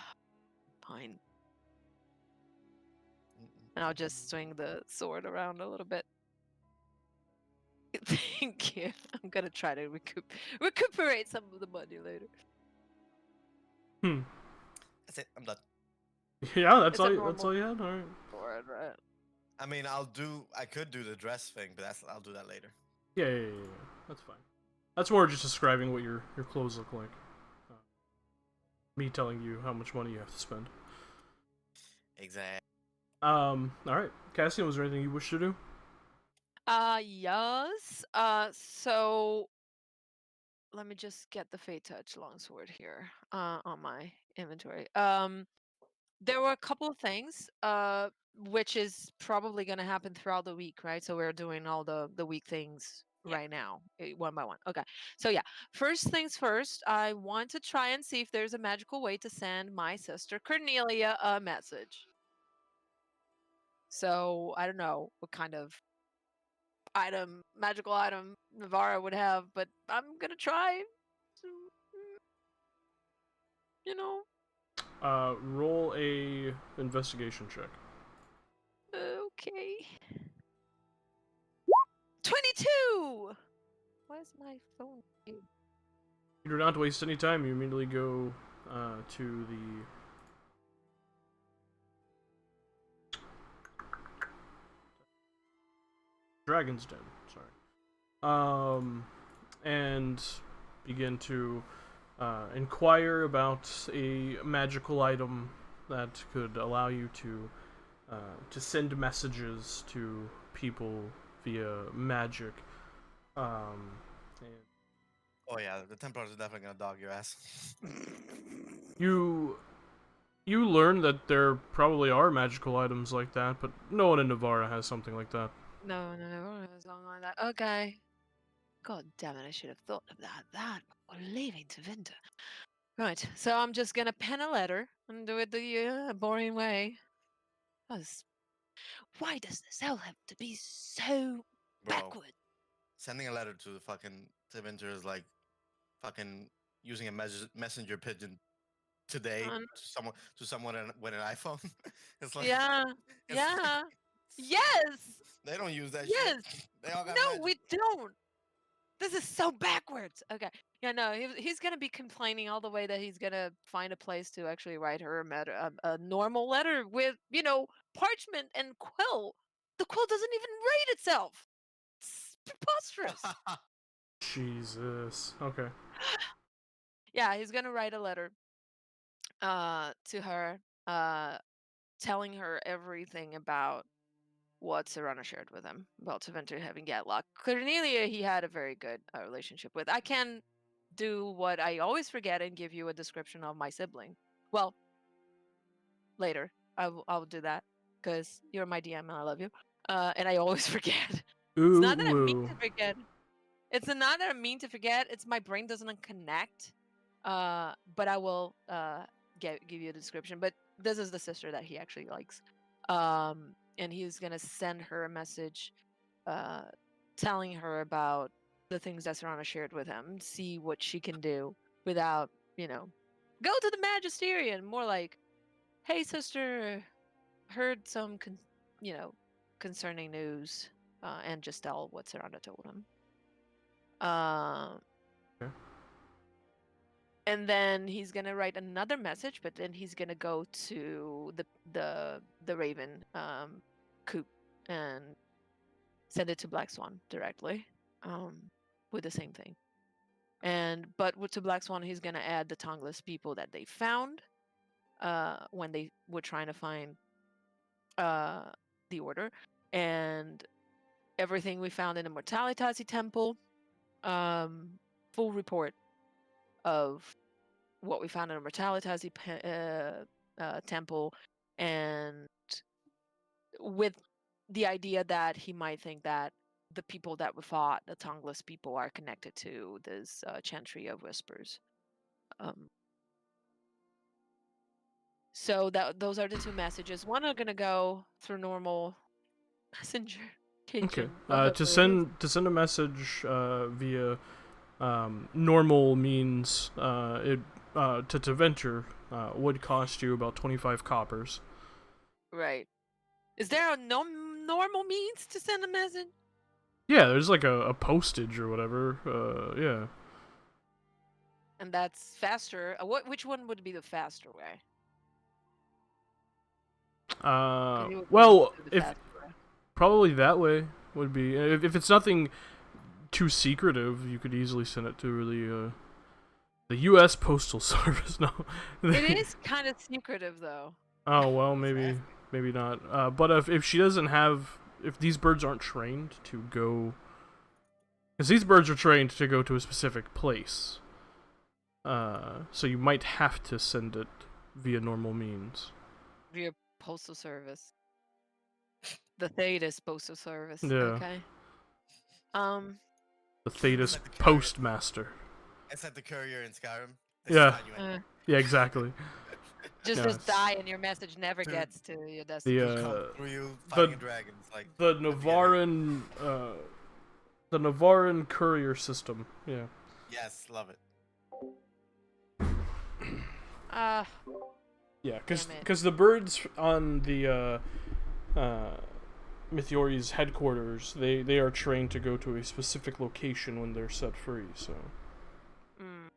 And I'll just swing the sword around a little bit. Thank you. I'm gonna try to recuperate some of the money later. That's it. I'm done. Yeah, that's It's a all. normal That's all you had. All right. sword, right? I mean, I could do the dress thing, but I'll do that later. Yeah. That's fine. That's more just describing what your clothes look like. Me telling you how much money you have to spend. Exactly. All right, Cassian, was there anything you wish to do? Yes. So let me just get the Fate Touch longsword here, on my inventory. There were a couple of things, which is probably gonna happen throughout the week, right? So we're doing all the week things right now, one by one. Okay. So yeah, first things first, I want to try and see if there's a magical way to send my sister Cornelia a message. So I don't know what kind of magical item Nevarra would have, but I'm gonna try. To, you know, Roll a investigation check. okay. 22. Why is my phone? You do not waste any time. You immediately go to the Dragon's Den. Sorry. And begin to inquire about a magical item that could allow you to send messages to people via magic. And Oh yeah, the Templars are definitely gonna dog your ass. you learn that there probably are magical items like that, but no one in Nevarra has something like that. No, something like that. Okay. God damn it! I should have thought of that before leaving to Winter. Right. So I'm just gonna pen a letter and do it the boring way. 'Cause why does this hell have to be so Bro, backward? sending a letter to fucking Winter is like fucking using a messenger pigeon today Um, to someone with an iPhone. It's like yeah. it's Yeah. Yes. they don't use that shit. Yes. They all got No, magic. we don't. This is so backwards. Okay. Yeah, no, he's gonna be complaining all the way that he's gonna find a place to actually write her a normal letter with, parchment and quill. The quill doesn't even rate itself. It's preposterous. Jesus. Okay. Yeah, he's gonna write a letter to her, telling her everything about what Serrano shared with him about Taventer having Gatlock. Cornelia, he had a very good relationship with. I can do what I always forget and give you a description of my sibling. Well, later I'll do that because you're my DM and I love you. And I always forget. It's not that I mean Ooh. to forget. It's not that I mean to forget. It's my brain doesn't connect. But I will give you a description. But this is the sister that he actually likes. And he's gonna send her a message, telling her about the things that Serrano shared with him. See what she can do without, go to the Magisterium. More like, hey sister, heard some, concerning news, and just tell what Serrano told him. Okay. And then he's gonna write another message, but then he's gonna go to the Raven coop and send it to Black Swan directly, with the same thing. But to Black Swan, he's gonna add the tongueless people that they found when they were trying to find the order, and everything we found in the Mortalitazi Temple. Full report of what we found in the Mortalitazi Temple, and with the idea that he might think that the people that we fought, the tongueless people, are connected to this chantry of whispers. So those are the two messages. One are gonna go through normal messenger Okay. pigeon. Whatever To it is. send a message via normal means, to Taventer would cost you about 25 coppers. Right. Is there a normal means to send a message? Yeah, there's like a postage or whatever. Yeah. And that's faster. Which one would be the faster way? 'Cause you would Well, do the if faster way. probably that way would be if it's nothing too secretive, you could easily send it to the U.S. Postal Service. No, It is kind of secretive, though. Oh well, maybe not. But if she doesn't have, if these birds aren't trained to go, because these birds are trained to go to a specific place, so you might have to send it via normal means. Via postal service. The Thetis postal service. Yeah. Okay. The Thetis like the courier. postmaster. It's like the courier in Skyrim. They Yeah. slide you in. Yeah, exactly. Just Yeah, just it's- die and your message never Dude, gets to your The destination. Come through you fighting a dragon. It's like the let me get it. Nevarran courier system. Yeah. Yes, love it. Uh, Yeah, Damn it. because the birds on the Mythiori's headquarters, they are trained to go to a specific location when they're set free. So mm.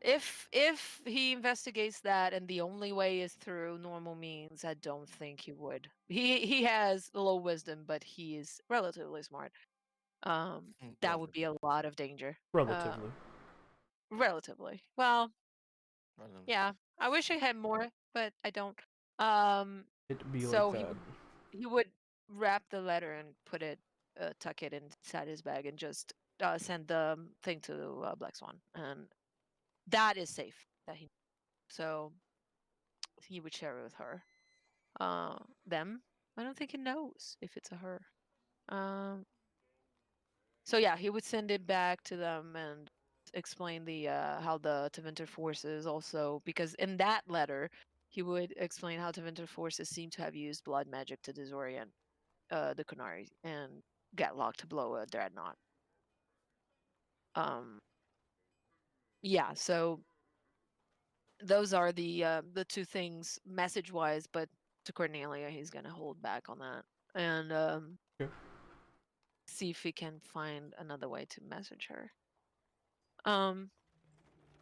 If he investigates that and the only way is through normal means, I don't think he would. He has low wisdom, but he is relatively smart. That would be a lot of danger. relatively, Relatively. Well, Relatively. yeah. I wish I had more, but I don't. Um, it'd be so like that. he would wrap the letter and tuck it inside his bag and just send the thing to Black Swan, and that is safe. So he would share it with her. Them. I don't think he knows if it's a her. Um, so yeah, he would send it back to them and explain the how the Tevinter forces also, because in that letter he would explain how Tevinter forces seem to have used blood magic to disorient the Kunari and Gatlock to blow a dreadnought. Um, yeah, so those are the two things message wise, but to Cornelia he's gonna hold back on that and Okay. see if he can find another way to message her. Um,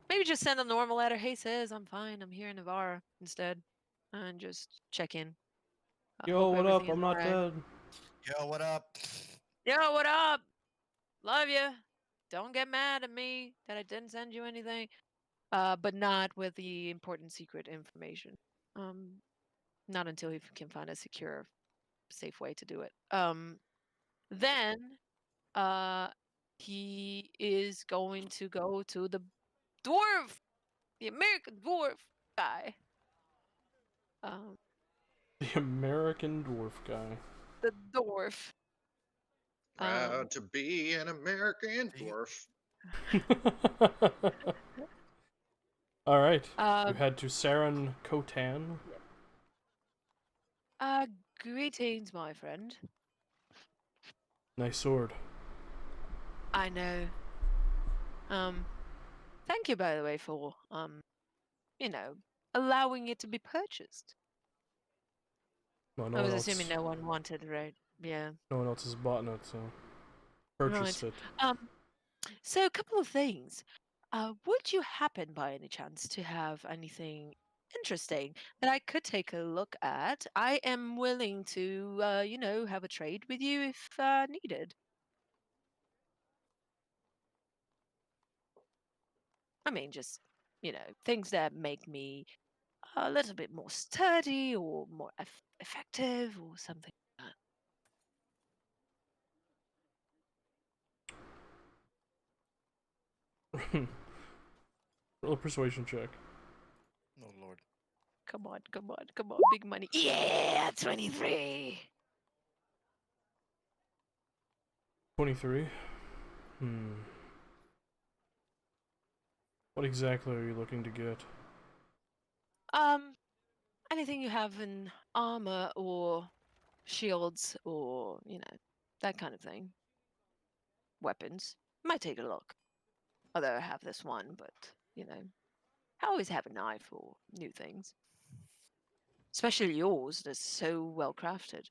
maybe just send a normal letter. Hey, sis, I'm fine. I'm here in Nevarra instead, and just check in. Yo, Hope what up? everything is I'm not alright. dead. Yo, what up? Yo, what up? Love you. Don't get mad at me that I didn't send you anything. But not with the important secret information. Um, not until he can find a secure, safe way to do it. Then uh, he is going to go to the dwarf, the American dwarf guy. Um, The American dwarf guy. the dwarf. Proud to be an American Do you- dwarf. All right. You Um, head to Saren Kotan. greetings, my friend. Nice sword. I know. Thank you, by the way, for allowing it to be purchased. No, I was assuming no one wanted, right? Yeah. no one else has bought it, so purchased it. So a couple of things. Would you happen by any chance to have anything interesting that I could take a look at? I am willing to, have a trade with you if needed. I mean, just, things that make me a little bit more sturdy or more effective or something like that. Roll a persuasion check. Oh lord. Come on, come on, come on, big money. Yeah, 23. 23. What exactly are you looking to get? Anything you have in armor or shields or, that kind of thing. Weapons. Might take a look. Although I have this one, but, I always have an eye for new things. Especially yours that's so well crafted.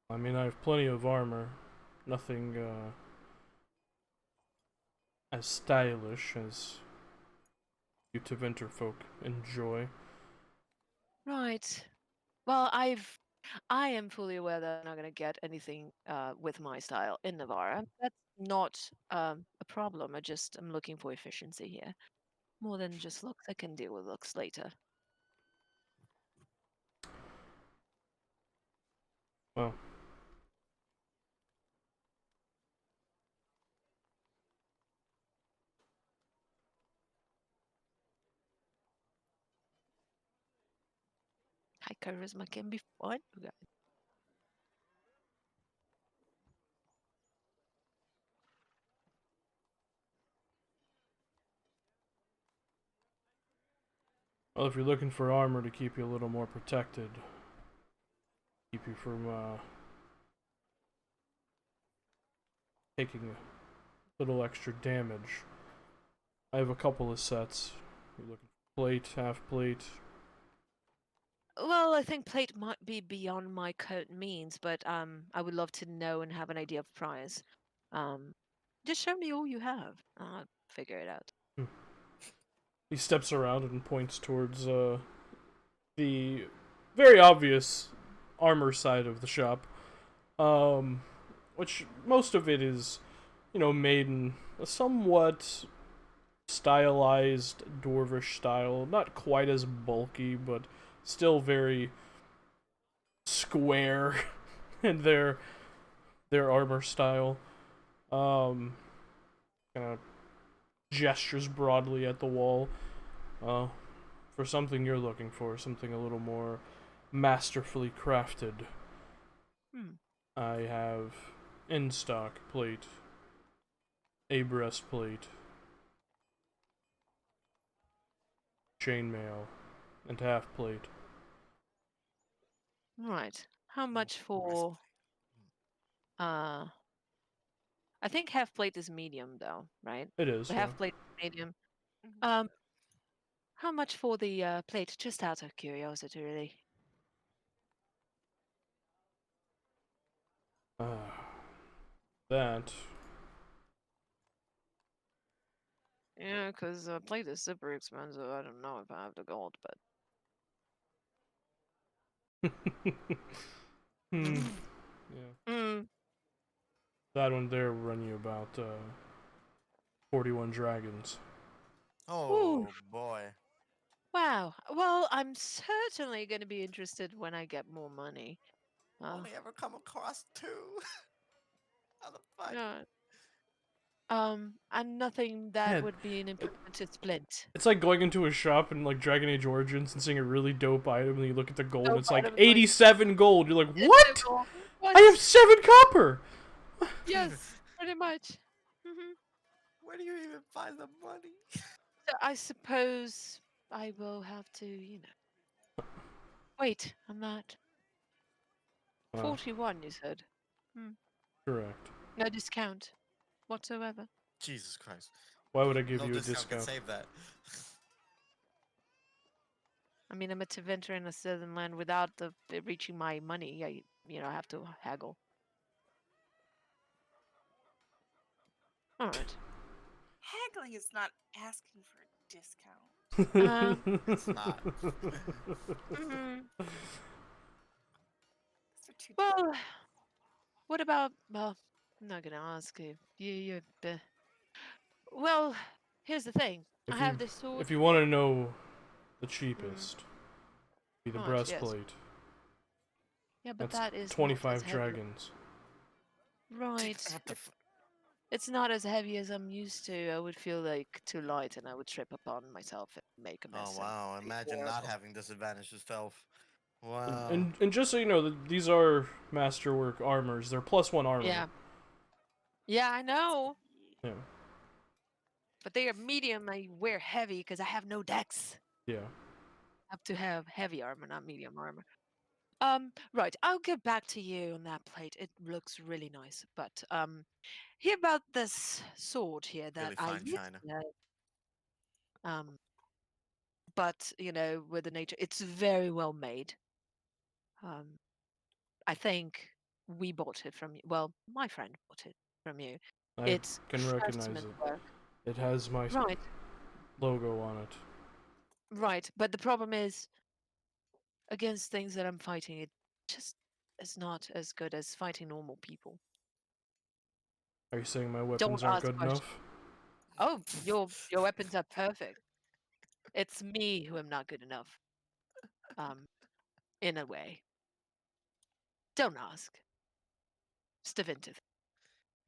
I mean, I have plenty of armor. Nothing as stylish as you Tevinter folk enjoy. Right. Well, I am fully aware that I'm not going to get anything with my style in Nevarra. That's not a problem. I'm looking for efficiency here. More than just looks. I can deal with looks later. Well, I charisma can be fun. Okay. Well, if you're looking for armor to keep you a little more protected, keep you from taking a little extra damage, I have a couple of sets. You're looking for plate, half plate. Well, I think plate might be beyond my current means, but I would love to know and have an idea of price. Um, just show me all you have. I'll figure it out. He steps around and points towards the very obvious armor side of the shop, which most of it is, made in a somewhat stylized dwarvish style. Not quite as bulky, but still very square in their armor style. Kind of gestures broadly at the wall. For something you're looking for, something a little more masterfully crafted. I have in stock plate, a breastplate, chainmail, and half plate. Right. How much for I think half plate is medium though, right? It is, The yeah. half plate is medium. Mhm. How much for the plate? Just out of curiosity, really. That. Yeah, because plate is super expensive. I don't know if I have the gold, but Yeah. Mm. That one there will run you about 41 dragons. Oh boy. Wow. Well, I'm certainly going to be interested when I get more money. Only ever come across two. How the fuck? Yeah. And nothing that Yeah, would be an improvement to Splint. it's like going into a shop in like Dragon Age Origins and seeing a really dope item, and you look at the gold, and Dope it's like item, like, 87 gold. You're like, it's what? so cool. I have What? 7 copper. Yes, pretty much. Hmm. Where do you even find the money? So I suppose I will have to, Wait, I'm not. 41, you said. Correct. No discount whatsoever. Jesus Christ. Why would I give No you a discount can discount? save that. I mean, I'm a to venture in a southern land without reaching my money. I have to haggle. All right. Haggling is not asking for a discount. It's not. Mhm. Those are two Well, what about? Well, I'm not gonna ask if you. Well, here's the thing. I have this sword. If you want to know the cheapest, be the Right, yes. breastplate. Yeah, but That's that is not as 25 heavy. dragons. Right. What the It's not as heavy as I'm used to. I would feel like too light, and I would trip upon myself and make a Oh mess. and wow! be Imagine not horrible. having disadvantage to stealth. Wow. And just so you know, these are masterwork armors. They're +1 armor. Yeah. Yeah, I know. Yeah. But they are medium. I wear heavy because I have no dex. Yeah. I have to have heavy armor, not medium armor. Right. I'll get back to you on that plate. It looks really nice. But hear about this sword here that Really I fine used china. to have. But with the nature, it's very well made. I think we bought it from you. Well, my friend bought it from you. I It's can recognize craftsman it. work. It has my Right, logo on it. right. But the problem is, against things that I'm fighting, it just is not as good as fighting normal people. Are you saying my Don't weapons aren't ask good enough? questions. Oh, your weapons are perfect. It's me who am not good enough. In a way. Don't ask. Stavintive.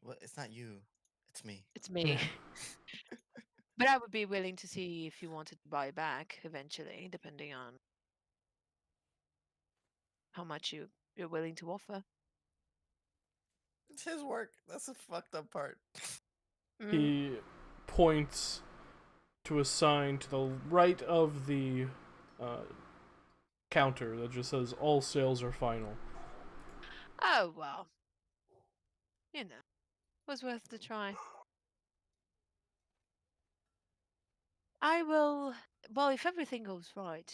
Well, it's not you. It's me. It's me. But I would be willing to see if you wanted to buy back eventually, depending on how much you're willing to offer. It's his work. That's the fucked up part. Mm. He points to a sign to the right of the counter that just says all sales are final. Oh well, was worth the try. I will. Well, if everything goes right,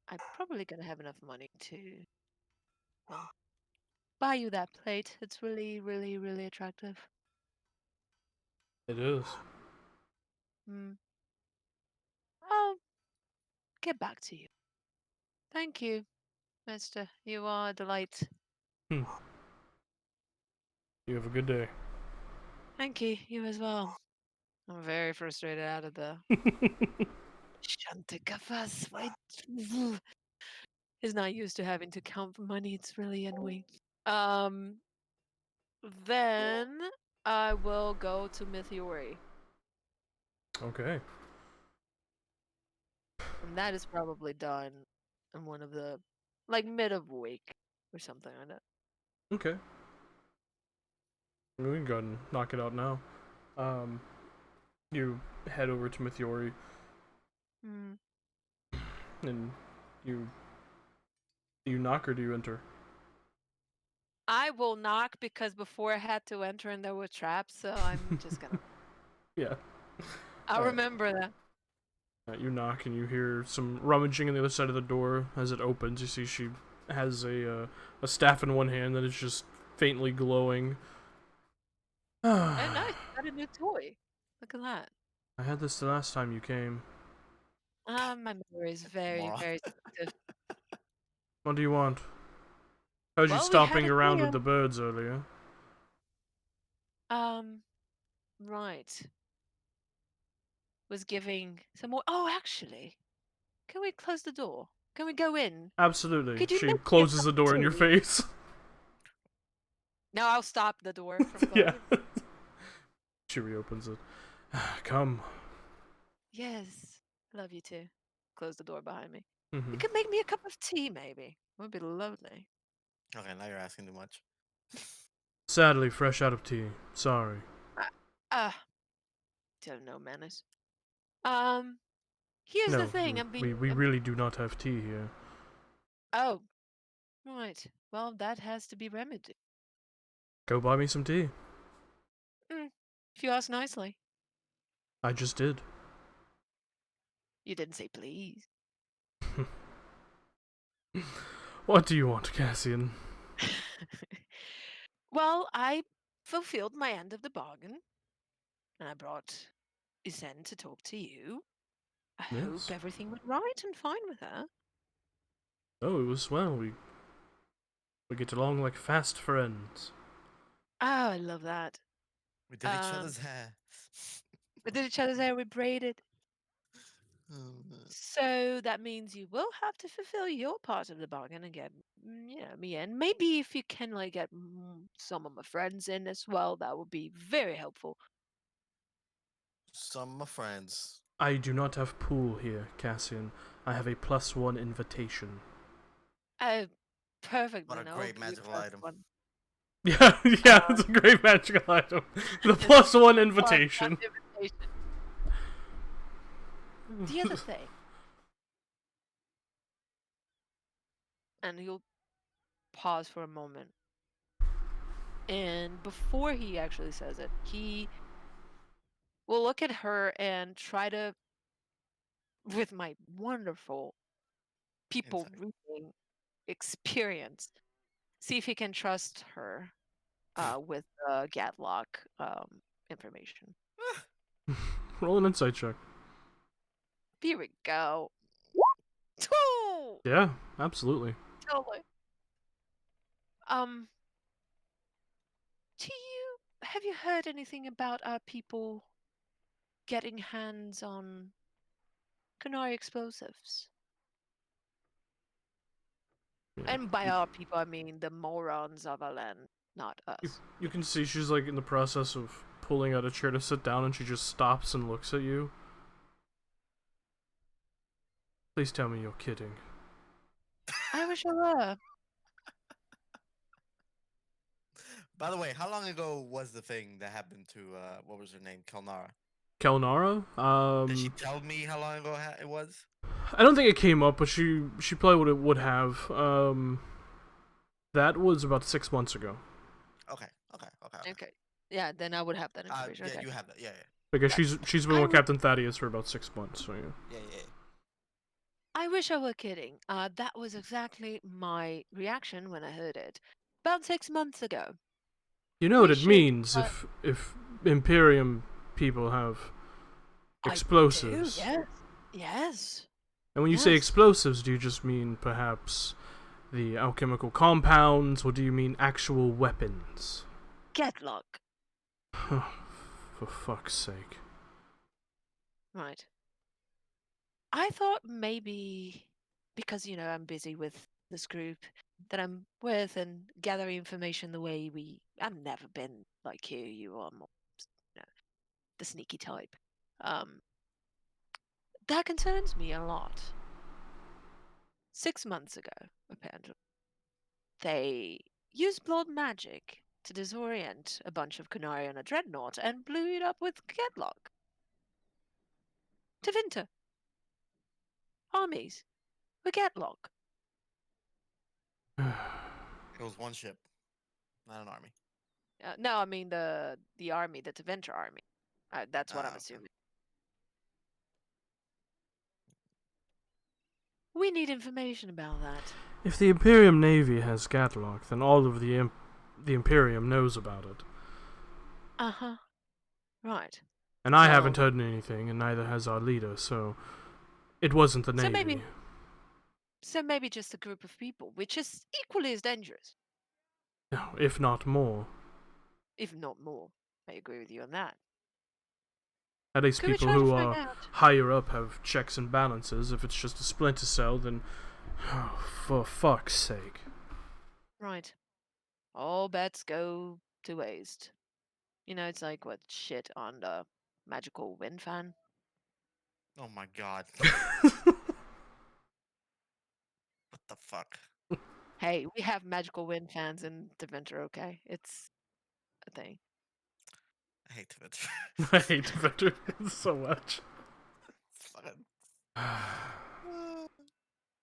I'm probably gonna have enough money to, well, buy you that plate. It's really, really, really attractive. It is. Mm. I'll get back to you. Thank you, Mister. You are a delight. You have a good day. Thank you. You as well. I'm very frustrated out of the Shantikafas. Is not used to having to count money. It's really annoying. Then I will go to Mythiori. Okay. And that is probably done in one of the, like, mid of week or something like that. Okay. We can go ahead and knock it out now. You head over to Mythiori, Mm. and you knock or do you enter? I will knock because before I had to enter and there were traps, so I'm just gonna. Yeah. I'll Alright. remember that. You knock and you hear some rummaging on the other side of the door. As it opens, you see she has a staff in one hand that is just faintly glowing. Oh, nice! Got a new toy. Look at that. I had this the last time you came. My memory is very, Moron. very selective. What do you want? How's you Well, we had stomping it around here. with the birds earlier? Right. Was giving some more. Oh, actually, can we close the door? Can we go in? Absolutely. Could you She make me a closes cup the of door in your tea? face. No, I'll stop the door from Yeah. closing. She reopens it. Come. Yes, I love you too. Close the door behind me. Mm-hmm. You could make me a cup of tea, maybe. Would be lovely. Okay, now you're asking too much. Sadly, fresh out of tea. Sorry. Don't know manners. Here's the No, thing. I'm being. we really do not have tea here. Oh, right. Well, that has to be remedied. Go buy me some tea. If you ask nicely. I just did. You didn't say please. What do you want, Cassian? Well, I fulfilled my end of the bargain, and I brought Isen to talk to you. I Yes. hope everything went right and fine with her. Oh, it was swell. We get along like fast friends. Oh, I love that. We did each other's hair. We did each other's hair, we braided. So that means you will have to fulfill your part of the bargain and get, me in. Maybe if you can, like, get some of my friends in as well, that would be very helpful. Some of my friends. I do not have pool here, Cassian. I have a +1 invitation. Oh, perfect. What a Then I'll great be your magical first item. one. Yeah, it's a great magical item. The +1 +1 invitation. invitation. The other thing, and he'll pause for a moment, and before he actually says it, he will look at her and try to, with my wonderful people Insight. reading experience, see if he can trust her with Gatlock information. Roll an insight check. Here we go. Two! Yeah, absolutely. Totally. Have you heard anything about our people getting hands on Canary explosives? Yeah. And by our people, I mean the morons of our land, not us. You can see she's like in the process of pulling out a chair to sit down, and she just stops and looks at you. Please tell me you're kidding. I wish I were. By the way, how long ago was the thing that happened to what was her name, Kelnara? Kelnara? Did she tell me how long ago it was? I don't think it came up, but she probably would have. That was about 6 months ago. Okay. Okay. Yeah, then I would have that information. Yeah, Okay. you have that. Yeah. Because Right. she's been I with would- Captain Thaddeus for about 6 months. So yeah. Yeah. I wish I were kidding. That was exactly my reaction when I heard it. About 6 months ago. You know We what it should, means if Imperium people have I do, explosives. yes. Yes. And when you say Yes. explosives, do you just mean perhaps the alchemical compounds, or do you mean actual weapons? Getlock. For fuck's sake. Right. I thought maybe because, I'm busy with this group that I'm with and gathering information the way I've never been like you. You are more, the sneaky type. That concerns me a lot. 6 months ago, apparently, they used blood magic to disorient a bunch of Kunari on a dreadnought and blew it up with Getlock. Tevinter. Armies. With Getlock. It was one ship, not an army. No, I mean the army, the Tevinter army. That's what I'm Okay. assuming. We need information about that. If the Imperium Navy has Gatlock, then all of the Imperium knows about it. Uh-huh. Right. And I So- haven't heard anything, and neither has our leader, so it wasn't the So Navy. maybe just a group of people, which is equally as dangerous, If not more. if not more. I agree with you on that. At least Could we people try to who find are out? higher up have checks and balances. If it's just a splinter cell, then... Oh, for fuck's sake. Right. All bets go to waste. It's like what shit on the magical wind fan. Oh my god. What the fuck? Hey, we have magical wind fans in Deventer, okay? It's a thing. I hate it. I hate veterans so much. Fucking.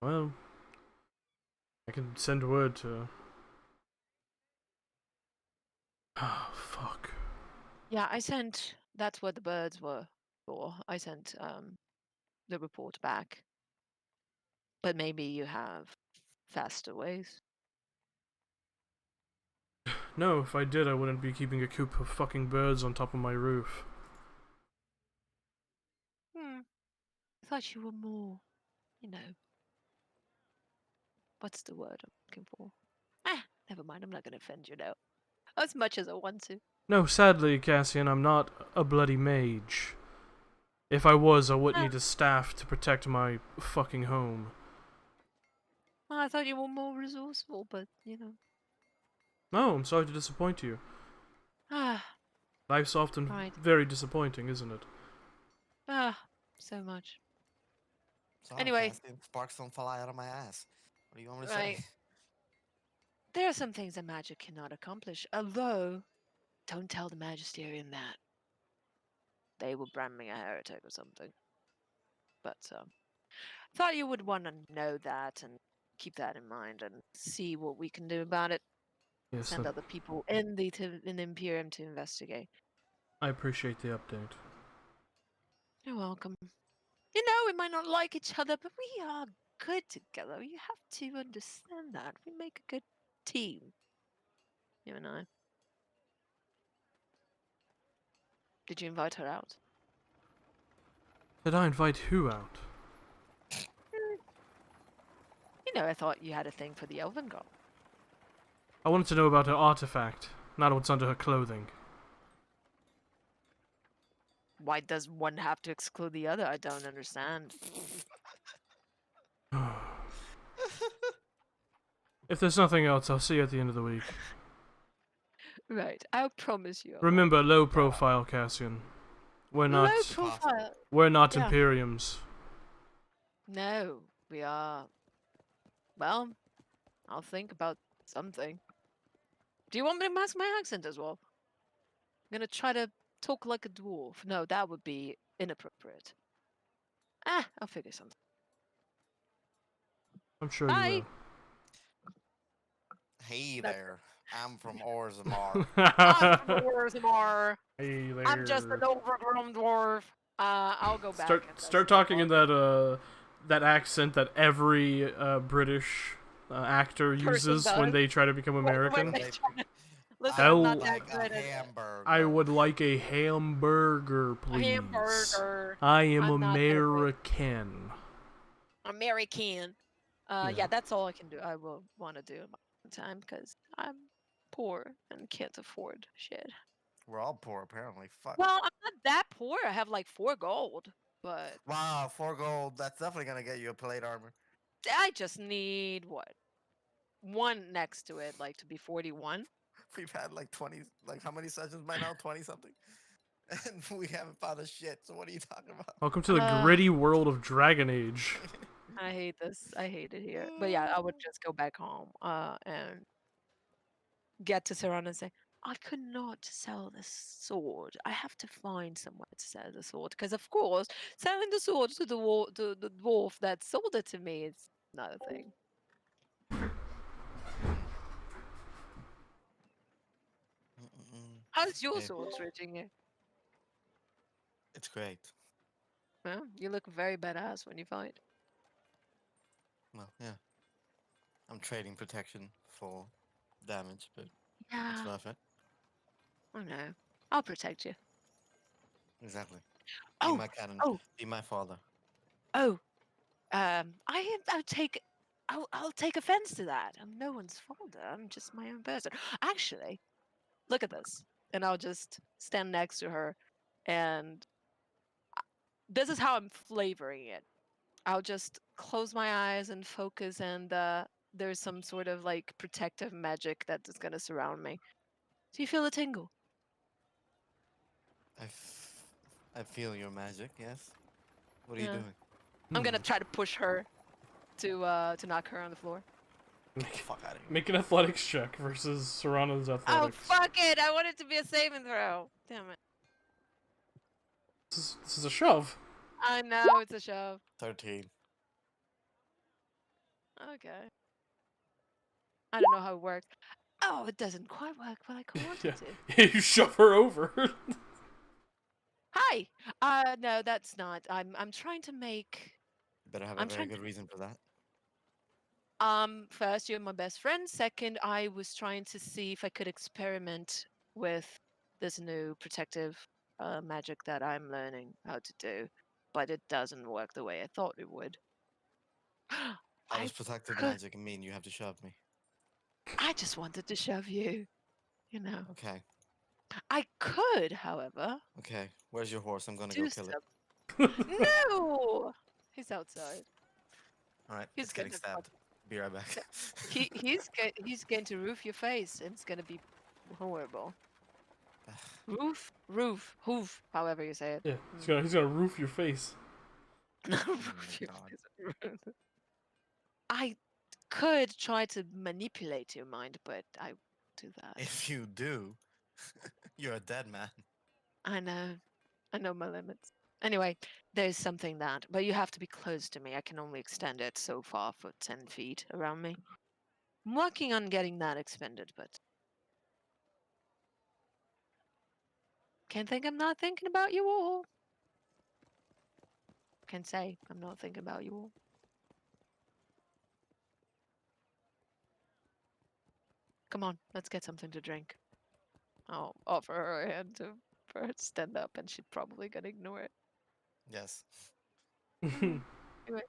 Well, I can send word to... Oh, fuck. Yeah, I sent. That's what the birds were for. I sent the report back. But maybe you have faster ways. No, if I did, I wouldn't be keeping a coop of fucking birds on top of my roof. I thought you were more, what's the word I'm looking for? Never mind. I'm not going to offend you now. As much as I want to. No, sadly, Cassian, I'm not a bloody mage. If I was, I wouldn't Ah. need a staff to protect my fucking home. I thought you were more resourceful, but, No, I'm sorry to disappoint you. Ah, Life's often Right. very disappointing, isn't it? so much. Sorry, Anyway. Cassian, sparks don't fly out of my ass. What do you want me to Right. say? There are some things that magic cannot accomplish, although, don't tell the Magisterium that. They will brand me a heretic or something. But, thought you would want to know that and keep that in mind and see what we can do about it. Yes, Send other people in the Imperium to investigate. I appreciate the update. You're welcome. We might not like each other, but we are good together. You have to understand that. We make a good team. You and I. Did you invite her out? Did I invite who out? I thought you had a thing for the Elven girl. I wanted to know about her artifact, not what's under her clothing. Why does one have to exclude the other? I don't understand. If there's nothing else, I'll see you at the end of the week. Right, I promise you. Remember, low profile, Cassian. We're not. Low profile. We're not Yeah. Imperiums. No, we are. Well, I'll think about something. Do you want me to mask my accent as well? I'm gonna try to talk like a dwarf. No, that would be inappropriate. I'll figure something. I'm sure Bye. you Hey That's there, I'm from Orzammar. I'm from will. Orzammar. Hey there. I'm just an overgrown dwarf. I'll go back. Start and start that's talking in that accent that every British actor uses when does. they try to become When American. they They- try to- Listen, I I'm would not I'll- that like good a at hamburger. I would like a hamburger, a please. hamburger. I am I'm not that good. American. American. Yeah. Yeah, that's all I can do. I will want to do in my time because I'm poor and can't afford shit. We're all poor, apparently. Fuck. Well, I'm not that poor. I have like 4 gold, but Wow, 4 gold. That's definitely gonna get you a plate armor. I just need what? 1 next to it, like to be 41. We've had like 20, like how many sessions by now? 20 something? And we haven't found a shit, so what are you talking about? Welcome to the Uh, gritty world of Dragon Age. I hate this. I hate it here. But yeah, I would just go back home and get to Serana and say, I could not sell this sword. I have to find somewhere to sell the sword. Because, of course, selling the sword to the dwarf that sold it to me is not a thing. How's your Hey. sword treating you? It's great. Well, you look very badass when you fight. Well, yeah. I'm trading protection for damage, but Yeah, it's worth it. I know. I'll protect you. Exactly. Be Oh, my cannon. oh. Be my father. Oh, I'll take offense to that. I'm no one's father. I'm just my own person. Actually, look at this. And I'll just stand next to her, and this is how I'm flavoring it. I'll just close my eyes and focus, and there's some sort of like protective magic that is gonna surround me. Do you feel a tingle? I feel your magic, yes. What are you Yeah. doing? I'm gonna try to push her to knock her on the floor. Get the fuck out of here. Make an athletics check versus Serrano's Oh athletics. fuck it! I want it to be a saving throw. Damn it. This is a shove. I know it's a shove. 13. Okay. I don't know how it works. Oh, it doesn't quite work, but I want it to. You shove her over. Hi. No, that's not. I'm trying to make. You better have I'm a very trying good reason for that. First, you're my best friend. Second, I was trying to see if I could experiment with this new protective magic that I'm learning how to do, but it doesn't work the way I thought it would. How I does protective could. magic mean you have to shove me? I just wanted to shove you. You know. Okay. I could, however, Okay. Where's your horse? I'm gonna do go kill it. some. No, he's outside. Alright, He's it's getting gonna stabbed. Be right back. he's going to roof your face, and it's gonna be horrible. Hoof, however you say it. Yeah, he's gonna roof your face. Roof your God. face. I could try to manipulate your mind, but I won't do that. If you do, you're a dead man. I know my limits. Anyway, there's something but you have to be close to me. I can only extend it so far for 10 feet around me. I'm working on getting that expended, but can't think I'm not thinking about you all. Can say I'm not thinking about you all. Come on, let's get something to drink. I'll offer her a hand for her to stand up, and she's probably gonna ignore it. Yes. Anyway.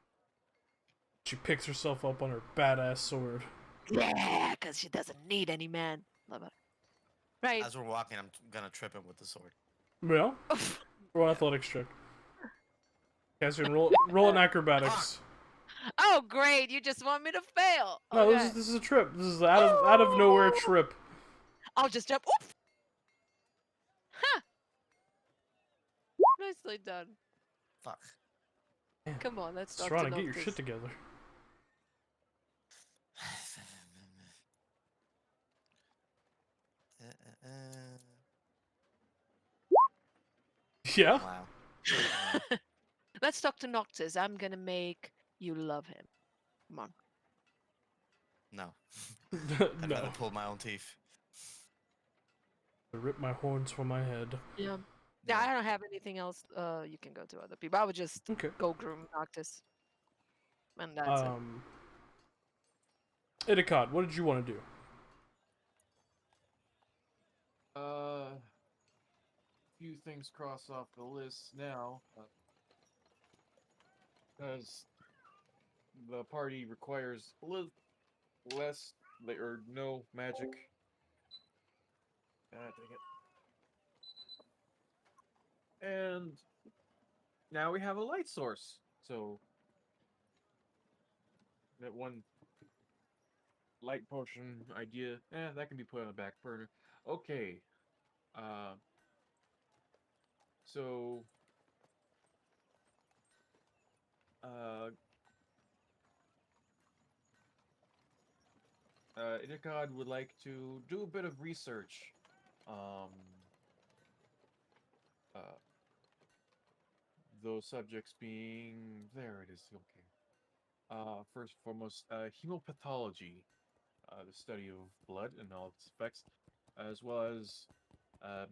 She picks herself up on her badass sword. Yeah, because she doesn't need any man. Love her. Right. As we're walking, I'm gonna trip him with the sword. Well, roll an athletics check. Guys, you can roll an acrobatics. Oh, great! You just want me to fail. No, Okay. this is a trip. This is out of nowhere trip. I'll just jump. Oof! Ha! Nicely done. Fuck. Come on, let's start Serrano, to get your this. shit together. Yeah. Wow. Let's talk to Noctis. I'm gonna make you love him. Come on. No. I'd rather No. pull my own teeth. Rip my horns from my head. Yeah. Yeah. I don't have anything else. You can go to other people. I would just Okay. go groom Noctis. And that's it. Idicott, what did you want to do? Few things cross off the list now. Because the party requires a little less or no magic. Ah, dang it. And now we have a light source. So that one light potion idea, that can be put on the back burner. Okay. So Idicod would like to do a bit of research. Uh, those subjects being there it is. Okay. First and foremost, hemopathology, the study of blood and all its effects, as well as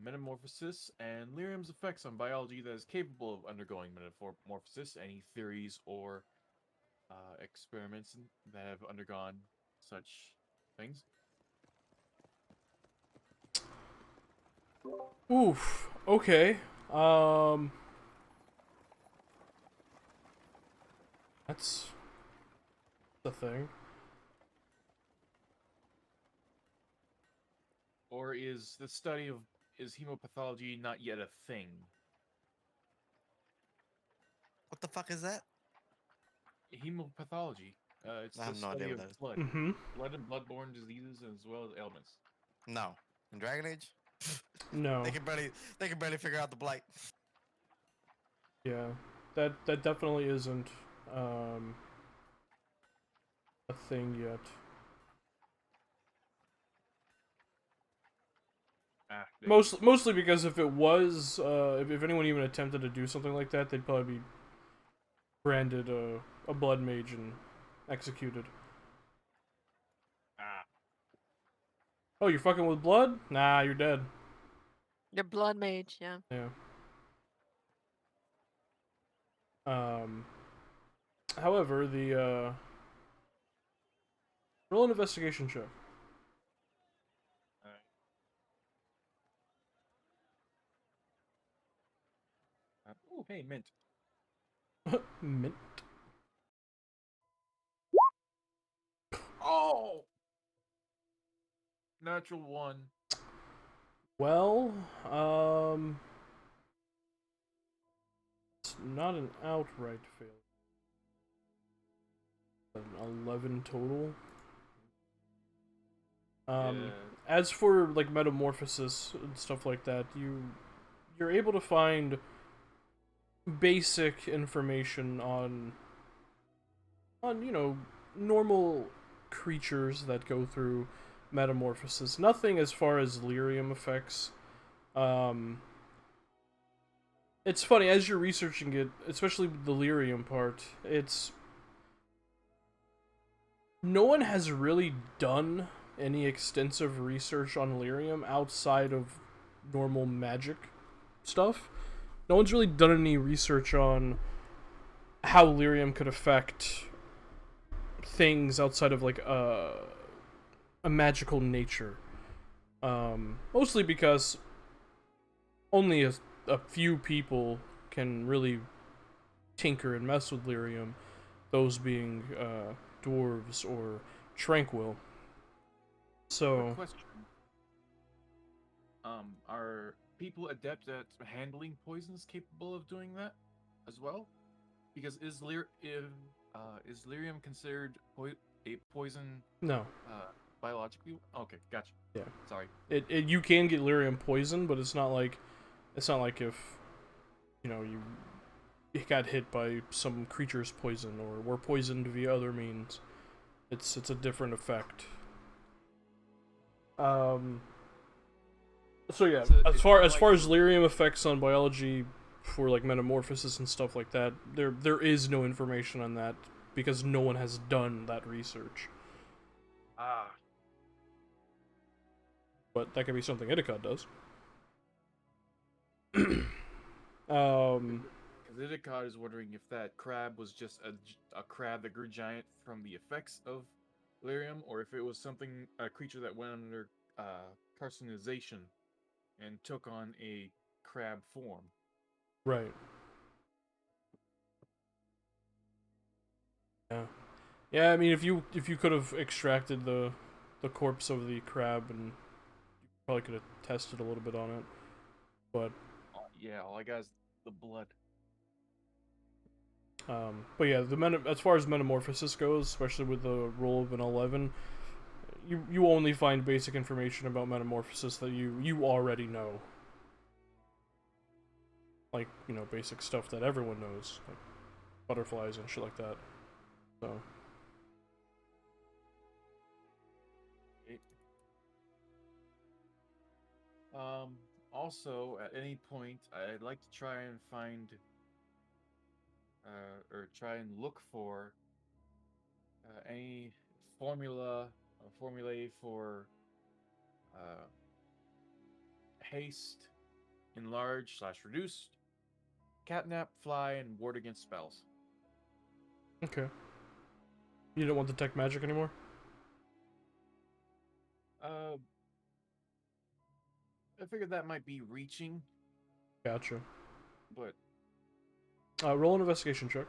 metamorphosis and Lyrium's effects on biology that is capable of undergoing metamorphosis. Any theories or experiments that have undergone such things? Oof. Okay. That's the thing. Or is the study of hemopathology not yet a thing? What the fuck is that? Hemopathology. It's I the have no idea study what of that is. blood. Mm-hmm. Blood and bloodborne diseases as well as ailments. No. In Dragon Age? No. They can barely figure out the blight. Yeah. That definitely isn't a thing yet. Mostly because if it was, if anyone even attempted to do something like that, they'd probably be branded a blood mage and executed. Oh, you're fucking with blood? Nah, you're dead. Your blood mage, yeah. Yeah. However, the roll an investigation check. Oh, hey, mint. Mint. Oh! Natural 1. Well, it's not an outright fail. An 11 total. Yeah. As for like metamorphosis and stuff like that, you're able to find basic information on normal creatures that go through metamorphosis. Nothing as far as lyrium effects. It's funny as you're researching it, especially the lyrium part. No one has really done any extensive research on lyrium outside of normal magic stuff. No one's really done any research on how lyrium could affect things outside of like a magical nature. Mostly because only a few people can really tinker and mess with lyrium, those being dwarves or tranquil. So, Quick question. Are people adept at handling poisons capable of doing that as well? Because is lyrium considered a poison? no. Biologically? Okay, gotcha. Yeah. Sorry. You can get lyrium poison, but it's not like if you got hit by some creature's poison or were poisoned via other means. It's a different effect. So yeah, as far as lyrium effects on biology, for like metamorphosis and stuff like that, there is no information on that because no one has done that research. Ah, But that could be something Idicott does. because Idicott is wondering if that crab was just a crab that grew giant from the effects of Lyrium, or if it was a creature that went under carcinization and took on a crab form. Right. Yeah. Yeah, I mean, if you could have extracted the corpse of the crab, and you probably could have tested a little bit on it, but Yeah, all I got is the blood. but yeah, as far as metamorphosis goes, especially with the roll of an 11, you only find basic information about metamorphosis that you already know. Like, basic stuff that everyone knows, like butterflies and shit like that. So. Also, at any point, I'd like to try and find, or try and look for any formulae for haste, enlarge / reduced, catnap, fly, and ward against spells. Okay. You don't want detect magic anymore? I figured that might be reaching, Gotcha. but Roll an investigation check.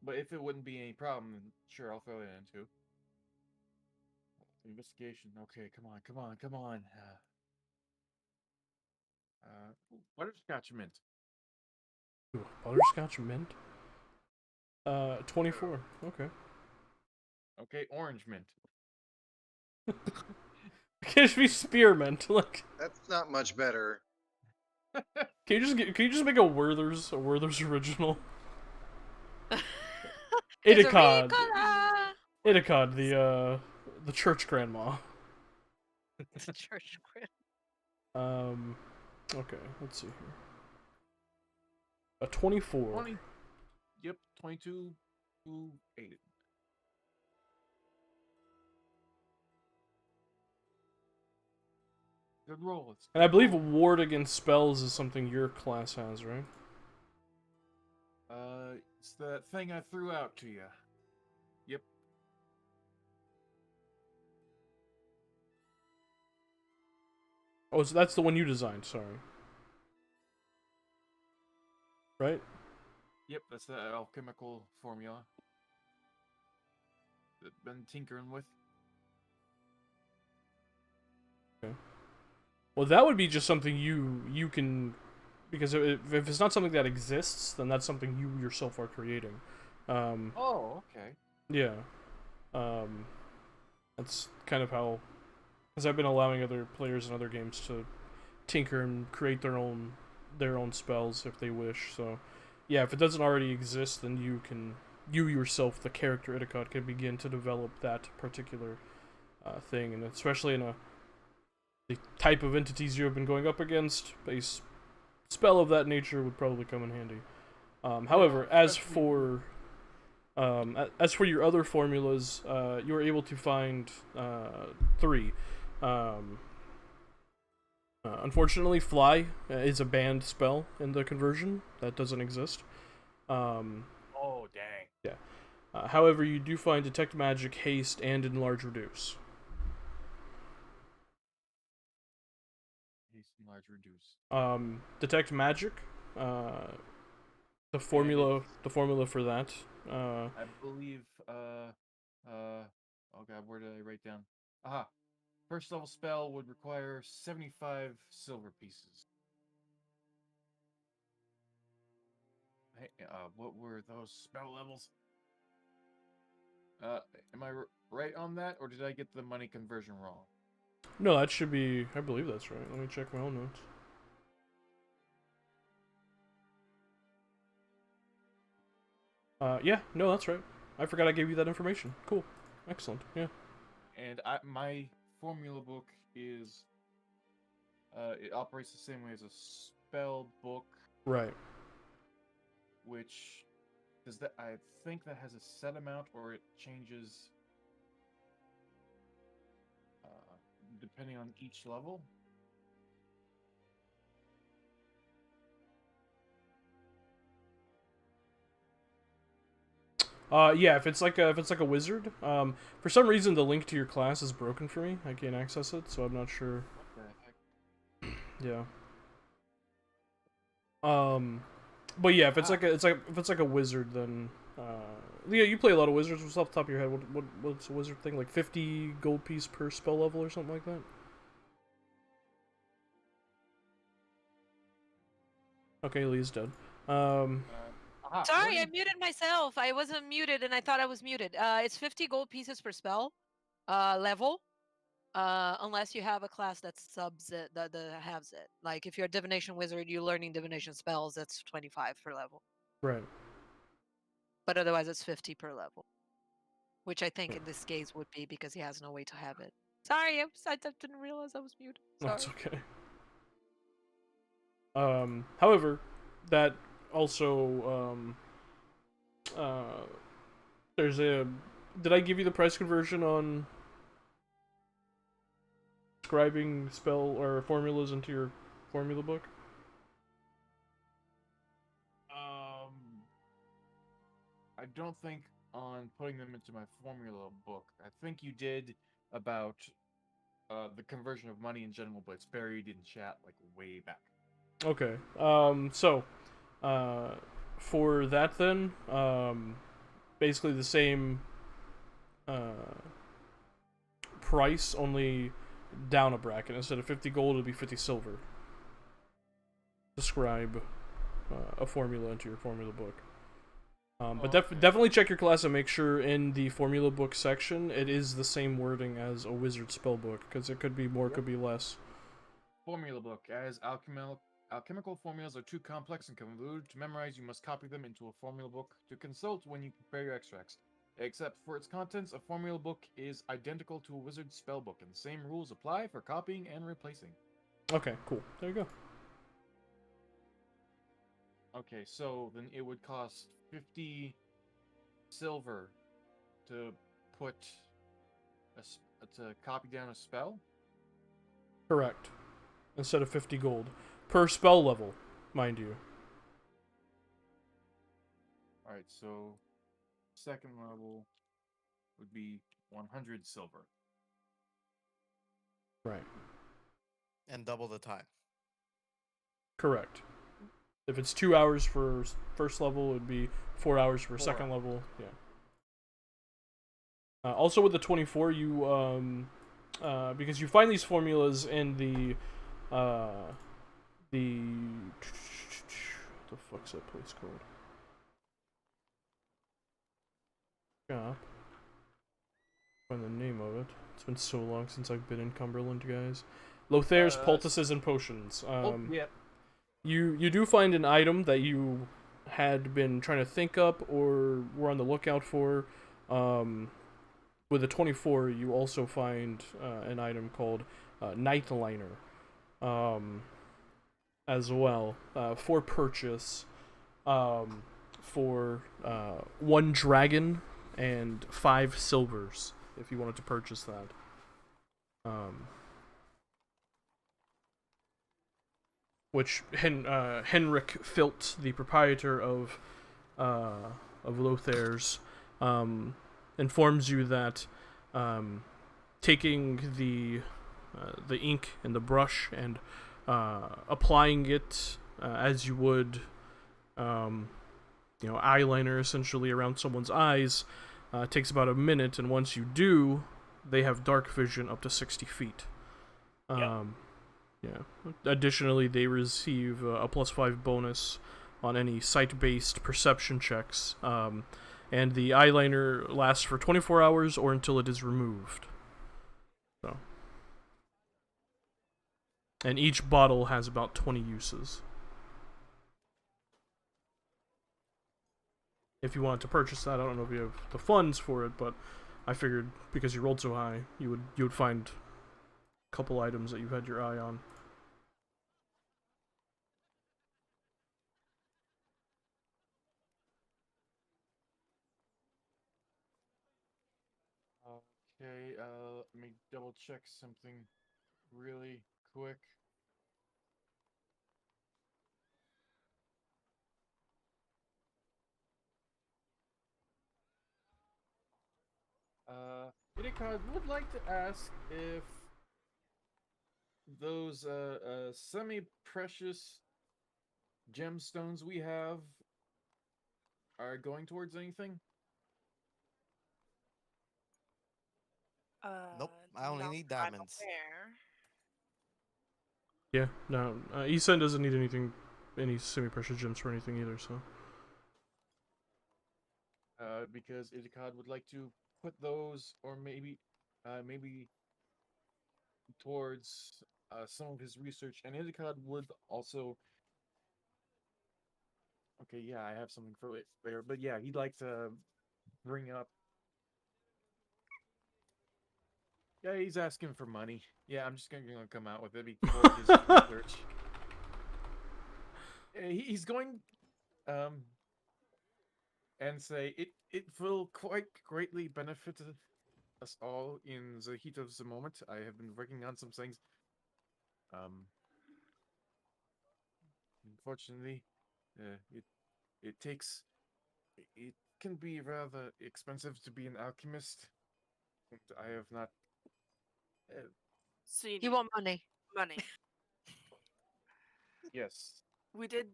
but if it wouldn't be any problem, then sure, I'll throw that in too. Investigation. Okay, come on. Butterscotch mint. Ooh, butterscotch mint? 24. Okay. Okay, orange mint. It should be spearmint. Like, That's not much better. can you just make a Werther's original? It's a Idicott. Ricotta! Idicott, the church grandma. The church grid. Okay, let's see here. A 24. 20. Yep, 22 to 8. Good roll. And I believe ward against spells is something your class has, right? It's that thing I threw out to you. Yep. Oh, so that's the one you designed, sorry. Right? Yep, that's the alchemical formula that I've been tinkering with. Okay. Well, that would be just something you can, because if it's not something that exists, then that's something you yourself are creating. Oh, okay. Yeah. That's kind of how, because I've been allowing other players in other games to tinker and create their own spells if they wish. So, yeah, if it doesn't already exist, then you yourself, the character Idicott, can begin to develop that particular thing, and especially in the type of entities you have been going up against, a spell of that nature would probably come in handy. However, as for your other formulas, you are able to find 3. Unfortunately, fly is a banned spell in the conversion. That doesn't exist. Oh, dang. Yeah. However, you do find detect magic, haste, and enlarge reduce. Haste, enlarge, reduce. Detect magic. The formula for that. I believe, oh god, where did I write down? Aha. First level spell would require 75 silver pieces. Hey, what were those spell levels? Am I right on that, or did I get the money conversion wrong? No, that should be. I believe that's right. Let me check my own notes. Yeah, no, that's right. I forgot I gave you that information. Cool, excellent. Yeah. And my formula book is it operates the same way as a spell book, Right. which does that? I think that has a set amount, or it changes depending on each level. Yeah, if it's like a wizard, for some reason the link to your class is broken for me. I can't access it, so I'm not sure. What the heck? Yeah. But yeah, if it's like a wizard, then yeah, you play a lot of wizards. What's off the top of your head? What's a wizard thing? Like 50 gold piece per spell level or something like that? Okay, Lee's dead. Sorry, I what muted myself. I wasn't muted, and I thought I was muted. It's 50 gold pieces per spell level, unless you have a class that subs it, that halves it. Like if you're a divination wizard, you're learning divination spells. That's 25 per level. Right. But otherwise, it's 50 per level, which I think in this case would be because he has no way to have it. Sorry, I didn't realize I was muted. Sorry. That's okay. However, that also there's a. Did I give you the price conversion on scribing spell or formulas into your formula book? I don't think on putting them into my formula book. I think you did about the conversion of money in general, but it's buried in chat like way back. Okay. So, for that then, basically the same price, only down a bracket. Instead of 50 gold, it'll be 50 silver. Describe a formula into your formula book. But definitely check your class and make sure in the formula book section it is the same wording as a wizard spell book, because it could be more, could be less. Formula book. As alchemical formulas are too complex and convoluted to memorize, you must copy them into a formula book to consult when you prepare your extracts. Except for its contents, a formula book is identical to a wizard spell book, and the same rules apply for copying and replacing. Okay, cool. There you go. Okay, so then it would cost 50 silver to put to copy down a spell. Correct. Instead of 50 gold. Per spell level, mind you. Alright, so second level would be 100 silver. Right. And double the time. Correct. If it's 2 hours for first level, it would be 4 hours for second level. Yeah. Also with the 24, you because you find these formulas in the what the fuck's that place called? Shop. Find the name of it. It's been so long since I've been in Cumberland, guys. Lothair's poultices and potions. Yep. You do find an item that you had been trying to think up or were on the lookout for. With the 24, you also find an item called Nightliner as well for purchase for 1 dragon and 5 silvers if you wanted to purchase that. Which Henrik Filt, the proprietor of Lothair's, informs you that taking the ink and the brush and applying it as you would, eyeliner essentially around someone's eyes takes about a minute, and once you do, they have dark vision up to 60 feet. Yeah. Additionally, they receive a +5 bonus on any sight-based perception checks. And the eyeliner lasts for 24 hours or until it is removed. So. And each bottle has about 20 uses. If you wanted to purchase that, I don't know if you have the funds for it, but I figured because you rolled so high, you would find a couple items that you've had your eye on. Okay, let me double check something really quick. Inikad would like to ask if those semi-precious gemstones we have are going towards anything. Nope, I only not need that I'm diamonds. aware. Yeah, no. Esan doesn't need anything, any semi-precious gems for anything either. So. Because Inikad would like to put those, or maybe towards some of his research, and Inikad would also. Okay, yeah, I have something for it later, but yeah, he'd like to bring up. Yeah, he's asking for money. Yeah, I'm just gonna come out with it for his research. He's going, um, and say it will quite greatly benefit us all in the heat of the moment. I have been working on some things. Unfortunately, it takes it can be rather expensive to be an alchemist. And I have not. Uh, So you You need want money? money. yes. We did.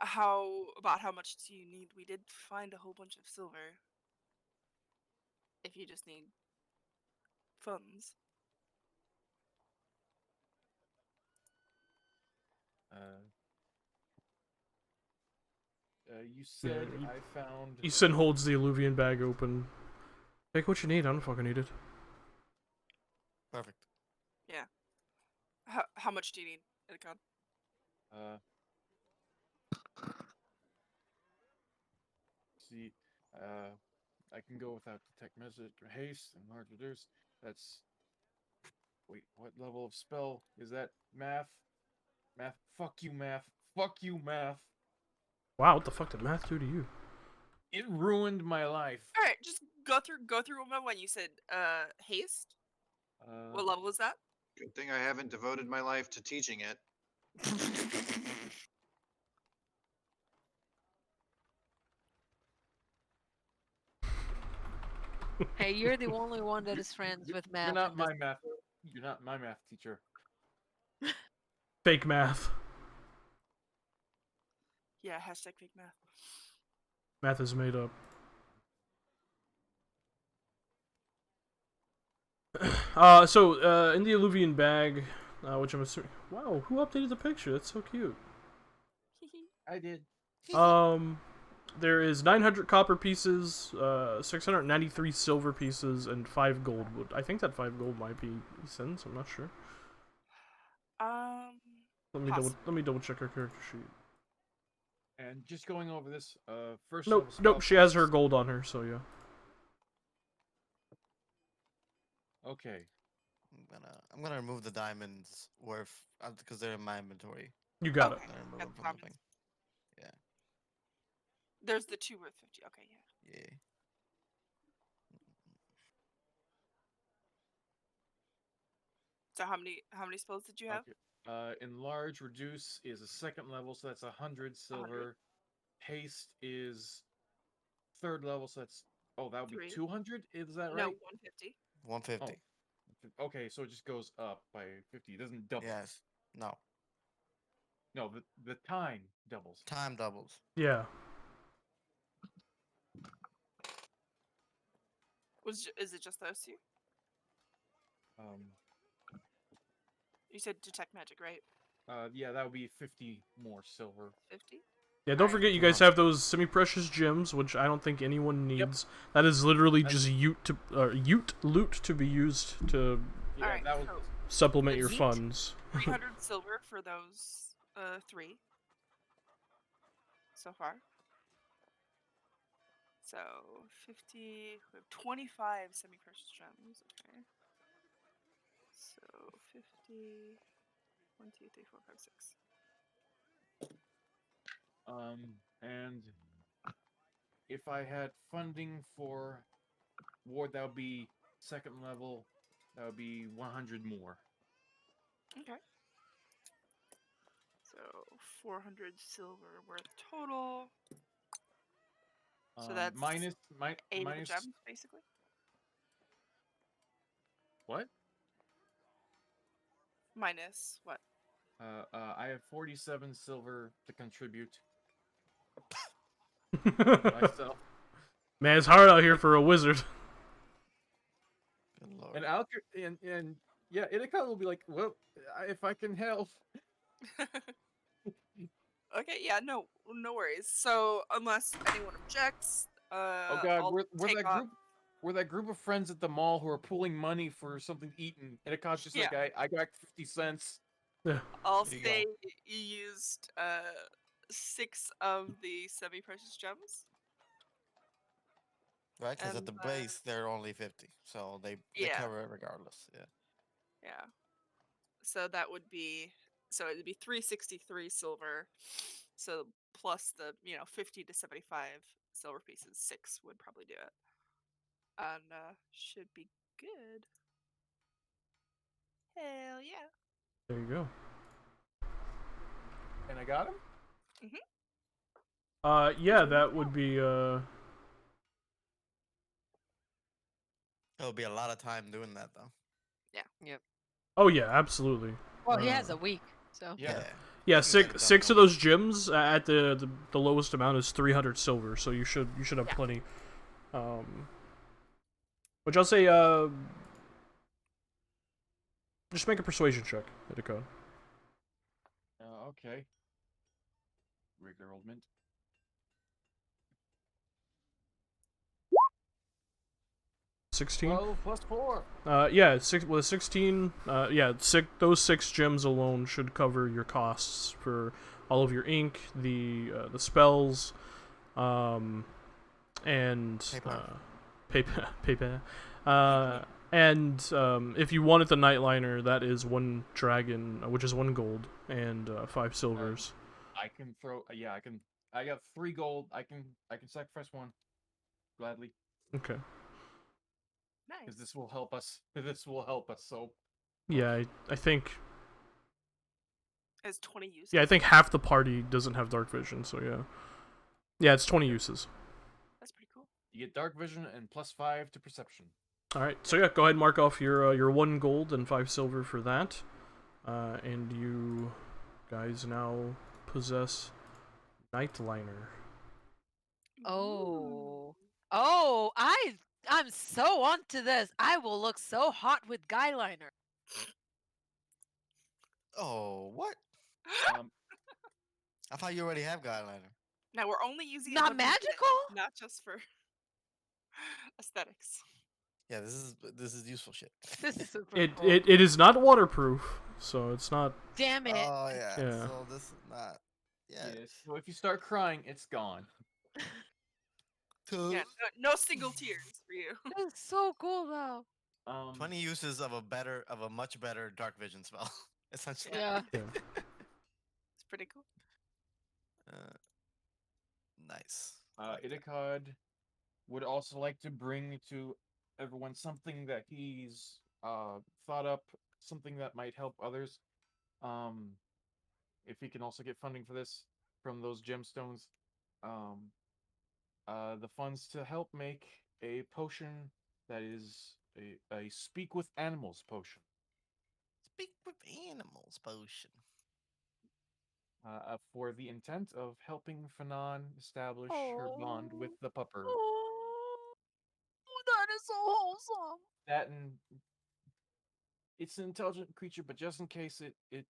How much do you need? We did find a whole bunch of silver. If you just need funds. Uh, you said Yeah, I found. Esan holds the alluvian bag open. Take what you need. I don't fucking need it. Perfect. Yeah. How much do you need, Edicon? Uh, see, I can go without detect message or haste and large reduce. That's. Wait, what level of spell is that? Math? Math? Fuck you, math. Fuck you, math. Wow, what the fuck did math do to you? It ruined my life. All right, just go through one by one. You said haste. What level was that? Good thing I haven't devoted my life to teaching it. Hey, you're the only one that is friends with You're math not in this. my math. You're not my math teacher. Fake math. Yeah, hashtag fake math. Math is made up. So in the alluvian bag, which I'm assuming. Wow, who updated the picture? That's so cute. I did. There is 900 copper pieces, 693 silver pieces, and 5 gold. I think that 5 gold might be cents. I'm not sure. Let me double check her character sheet. And just going over this, first Nope, level spell nope. She has her costs- gold on her, so yeah. Okay. I'm gonna remove the diamonds worth because they're in my inventory. You got Okay. it. I'm gonna remove Got them the from the thing. diamonds. There's the 2 worth 50. Okay, yeah. Yeah. So how many spells did you have? Okay. Enlarge, reduce is a second level, so that's 100 silver. Haste is third level, so that's that would be 3. 200. Is that No, right? 150. 150. Okay, so it just goes up by 50. It doesn't double. Yes. No. No, the time doubles. Time doubles. Yeah. Is it just those 2? Um. You said detect magic, right? Yeah, that would be 50 more silver. 50. Yeah, don't Alright. forget you guys 200. have those semi-precious gems, which I don't think anyone needs. That is literally just ute loot to be used to Yeah, Alright, that was. so supplement It's your neat. funds. 300 silver for those 3 so far. So 50, we have 25 semi-precious gems. Okay. So 50, 1, 2, 3, 4, 5, 6. And if I had funding for ward, that would be second level, that would be 100 more. Okay. So 400 silver worth total. So that's minus 8 of the minus gems, basically. what? Minus what? I have 47 silver to contribute myself. Man, it's hard out here for a wizard. Good lord. And and yeah, Inika will be like, well, if I can help. Okay, yeah, no worries. So unless anyone objects, Oh God, I'll we're take that off. group. We're that group of friends at the mall who are pooling money for something to eat, and Itika's just like, Yeah. I got 50 cents. I'll There you say go. you used 6 of the semi-precious gems. Right? Because at And the base, they're only 50. So they yeah. cover it regardless. Yeah. Yeah. So that would be, so it'd be 363 silver. So plus the 50 to 75 silver pieces, 6 would probably do it, and should be good. Hell yeah. There you go. And I got him. Yeah, that would be It'll be a lot of time doing that, though. Yep. Oh yeah, absolutely. Well, he has a week, so. Yeah. Yeah, You can get it six done of in a those gems at the lowest amount is 300 silver, so you should have Yeah. plenty. Which I'll say, just make a persuasion check, Itika. Okay. Regular old mint. 16. 12 plus 4. Yeah, with a 16. Yeah, those 6 gems alone should cover your costs for all of your ink, the spells, and paper. And if you wanted the Nightliner, that is 1 dragon, which is 1 gold and 5 silvers. I can throw. Yeah, I can. I got 3 gold. I can sacrifice 1, gladly, Okay. Nice. because this will help us. This will help us. So Yeah, I think. Has 20 uses. Yeah, I think half the party doesn't have dark vision, so yeah. Yeah, it's 20 uses. That's pretty cool. you get dark vision and plus 5 to perception. All right, so yeah, go ahead and mark off your 1 gold and 5 silver for that, and you guys now possess Nightliner. Oh. I'm so onto this. I will look so hot with guy liner. Oh, what? Um, I thought you already have guideliner. Now we're only using it Not when we need it, magical? not just for aesthetics. Yeah, this is useful shit. This is super It cool. it is not waterproof, so it's not. Damn it. Oh yeah. Yeah. So this is not. Yeah. yes. So if you start crying, it's gone. Two- Yeah, no single tears for you. This is so cool though. 20 uses of a much better dark vision spell. Essentially. Yeah. Yeah. It's pretty cool. Nice. Idikad would also like to bring to everyone something that he's thought up, something that might help others. If he can also get funding for this from those gemstones, the funds to help make a potion that is a speak with animals potion. Speak with animals potion. For the intent of helping Fanon establish her bond with the pupper. Oh, that is so wholesome. That and it's an intelligent creature, but just in case it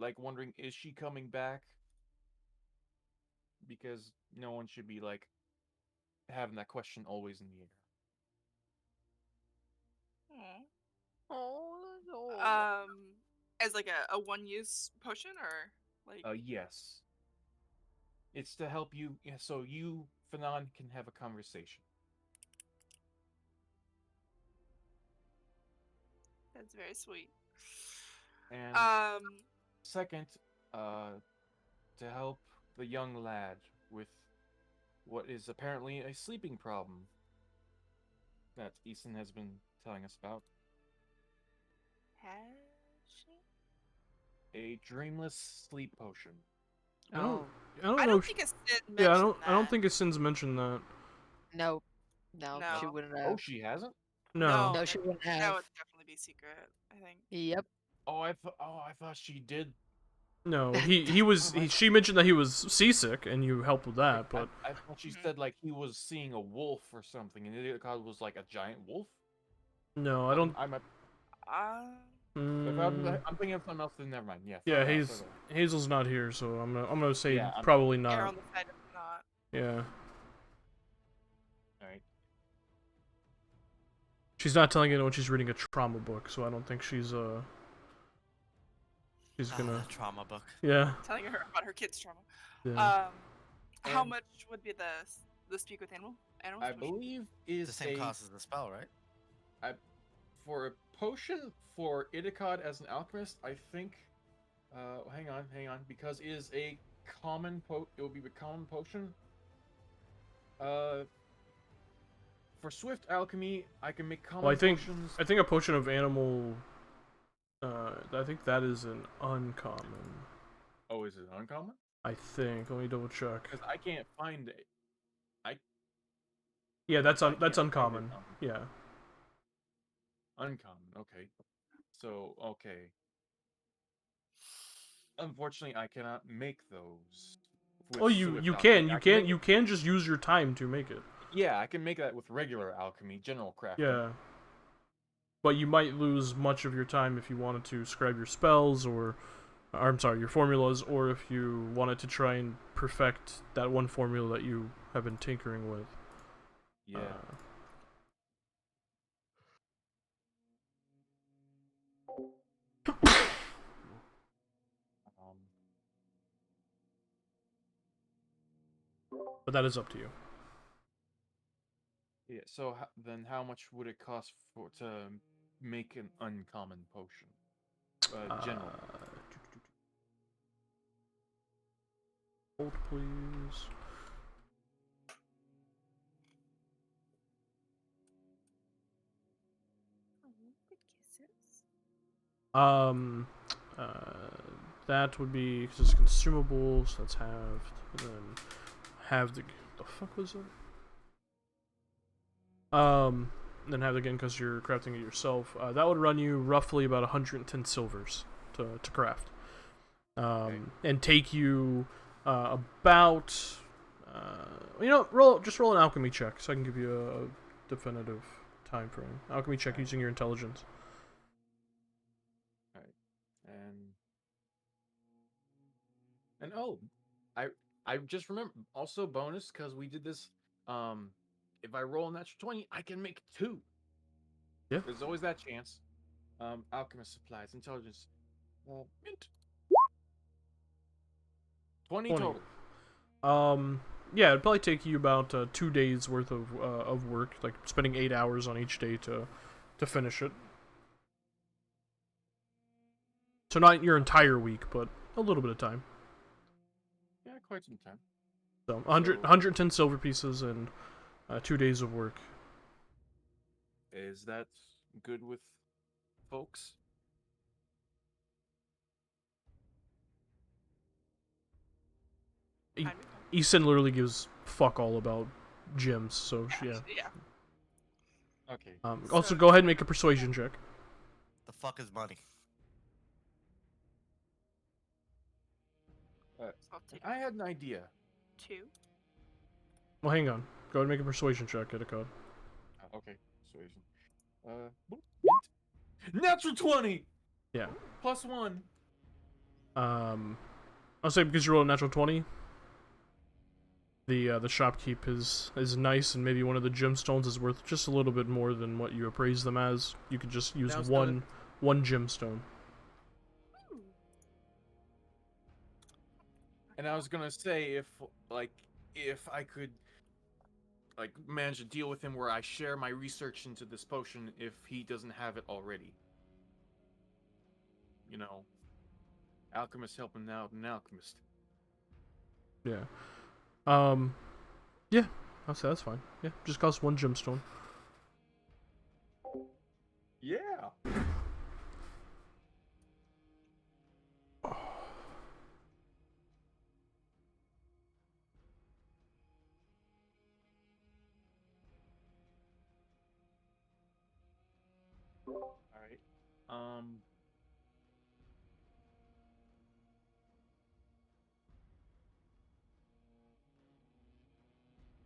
like wondering, is she coming back? Because no one should be like having that question always in the air. Oh, that's so wholesome. As like a one-use potion, or like Yes. It's to help you, so you, Fanon, can have a conversation. that's very sweet. And second, to help the young lad with what is apparently a sleeping problem. that Easton has been telling us about. Has she? A dreamless sleep potion. I don't, Oh, I don't I know. don't If think it's mentioned yeah, that. I don't think Sin's mentioned that. no. No, she No. wouldn't Oh, have. she hasn't? No. No, she wouldn't That have. would definitely be secret, I think. Yep. Oh, I thought she did. No, she mentioned that he was seasick, and you helped with that. But I thought she Mhm. said like he was seeing a wolf or something, and the god was like a giant wolf. no, I don't. I'm if Mm, I'm thinking of something else, then never mind. Yeah. yeah, throw it out. Hazel's not here, so I'm gonna say Yeah, probably Err not. on the side of not. Yeah, All right. she's not telling anyone she's reading a trauma book, so I don't think she's gonna. That trauma book. Yeah. Telling her about her kids' trauma. Yeah. How And- much would be the speak with animals? I potion? believe It's is the same cost as the spell, right? for a potion for Idicod as an alchemist. I think. Hang on, because it is a common it will be a common potion. For swift alchemy, I can make common Well, potions. I think a potion of animal. I think that is an uncommon. Oh, is it uncommon? I think. Let me double check. Because I can't find it. Yeah, that's I can't find it uncommon. on- Yeah. Uncommon. Okay. So okay. Unfortunately, I cannot make those. with Oh, swift you alchemy. you can just use your time to make it. Yeah, I can make that with regular alchemy, general crafting. Yeah. But you might lose much of your time if you wanted to scribe your spells or I'm sorry, your formulas, or if you wanted to try and perfect that one formula that you have been tinkering with. Yeah. Um, But that is up to you. yeah. So then, how much would it cost to make an uncommon potion? General. Hold, please. Um, uh, that would be because it's consumables. That's halved. And then have the fuck was it? Then have it again because you're crafting it yourself. That would run you roughly about 110 silvers to craft. Okay. And take you about roll an alchemy check so I can give you a definitive time frame. Alchemy check using your intelligence. And oh, I just remember also bonus because we did this. If I roll a natural 20, I can make 2. Yeah. There's always that chance. Alchemist supplies, intelligence, mint. 20 total. Yeah, it'd probably take you about 2 days worth of work, like spending 8 hours on each day to finish it. So not your entire week, but a little bit of time. Yeah, quite some time. So 110 silver pieces and 2 days of work. Is that good with folks? Easton literally gives fuck all about gyms, so yeah. Yeah. Okay. Also, So- go ahead and make a persuasion check. The fuck is money? I'll take I had an idea. 2. Well, hang on. Go ahead and make a persuasion check. Get a code. Okay, persuasion. Mint. Natural 20. Yeah. +1. I'll say because you rolled a natural 20. The shopkeep is nice, and maybe one of the gemstones is worth just a little bit more than what you appraise them as. You could just use Now it's one gemstone. And I was gonna say if I could manage to deal with him where I share my research into this potion if he doesn't have it already. You know, alchemist helping out an alchemist. Yeah. Yeah. I'll say that's fine. Yeah, just costs one gemstone. Yeah. All right. Um.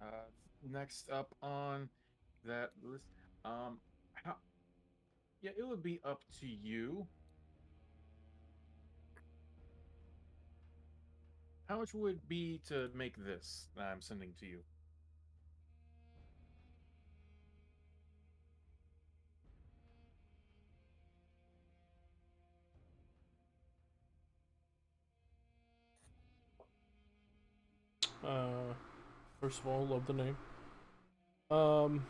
Uh. Next up on that list. How, yeah, it would be up to you. How much would it be to make this that I'm sending to you? First of all, love the name. Um,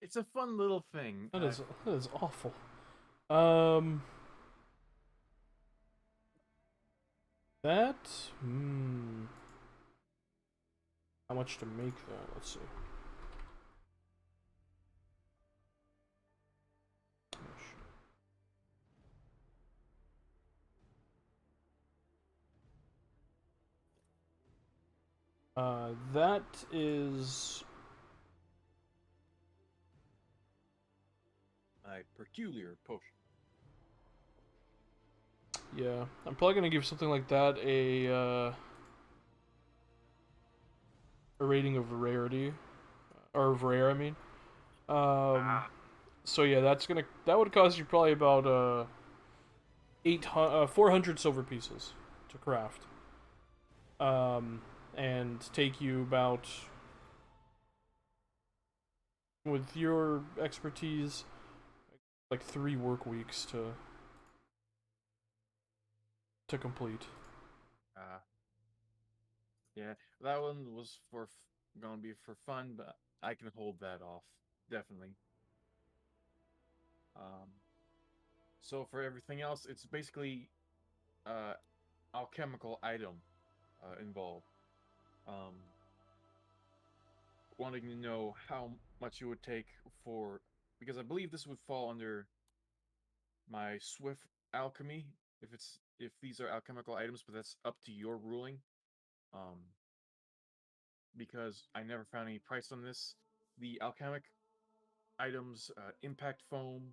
It's a fun little thing. that is awful. Um, that. How much to make that? Let's see. That is A peculiar potion. yeah. I'm probably gonna give something like that a rating of rarity, or of rare. I mean. So yeah, that would cost you probably about 400 silver pieces to craft. And take you about, with your expertise, like 3 work weeks to complete. Yeah, that one was gonna be for fun, but I can hold that off definitely. Um, so for everything else, it's basically uh alchemical item involved. Um, Wanting to know how much it would take for, because I believe this would fall under my swift alchemy if these are alchemical items, but that's up to your ruling. Um, because I never found any price on this. The alchemic items: impact foam,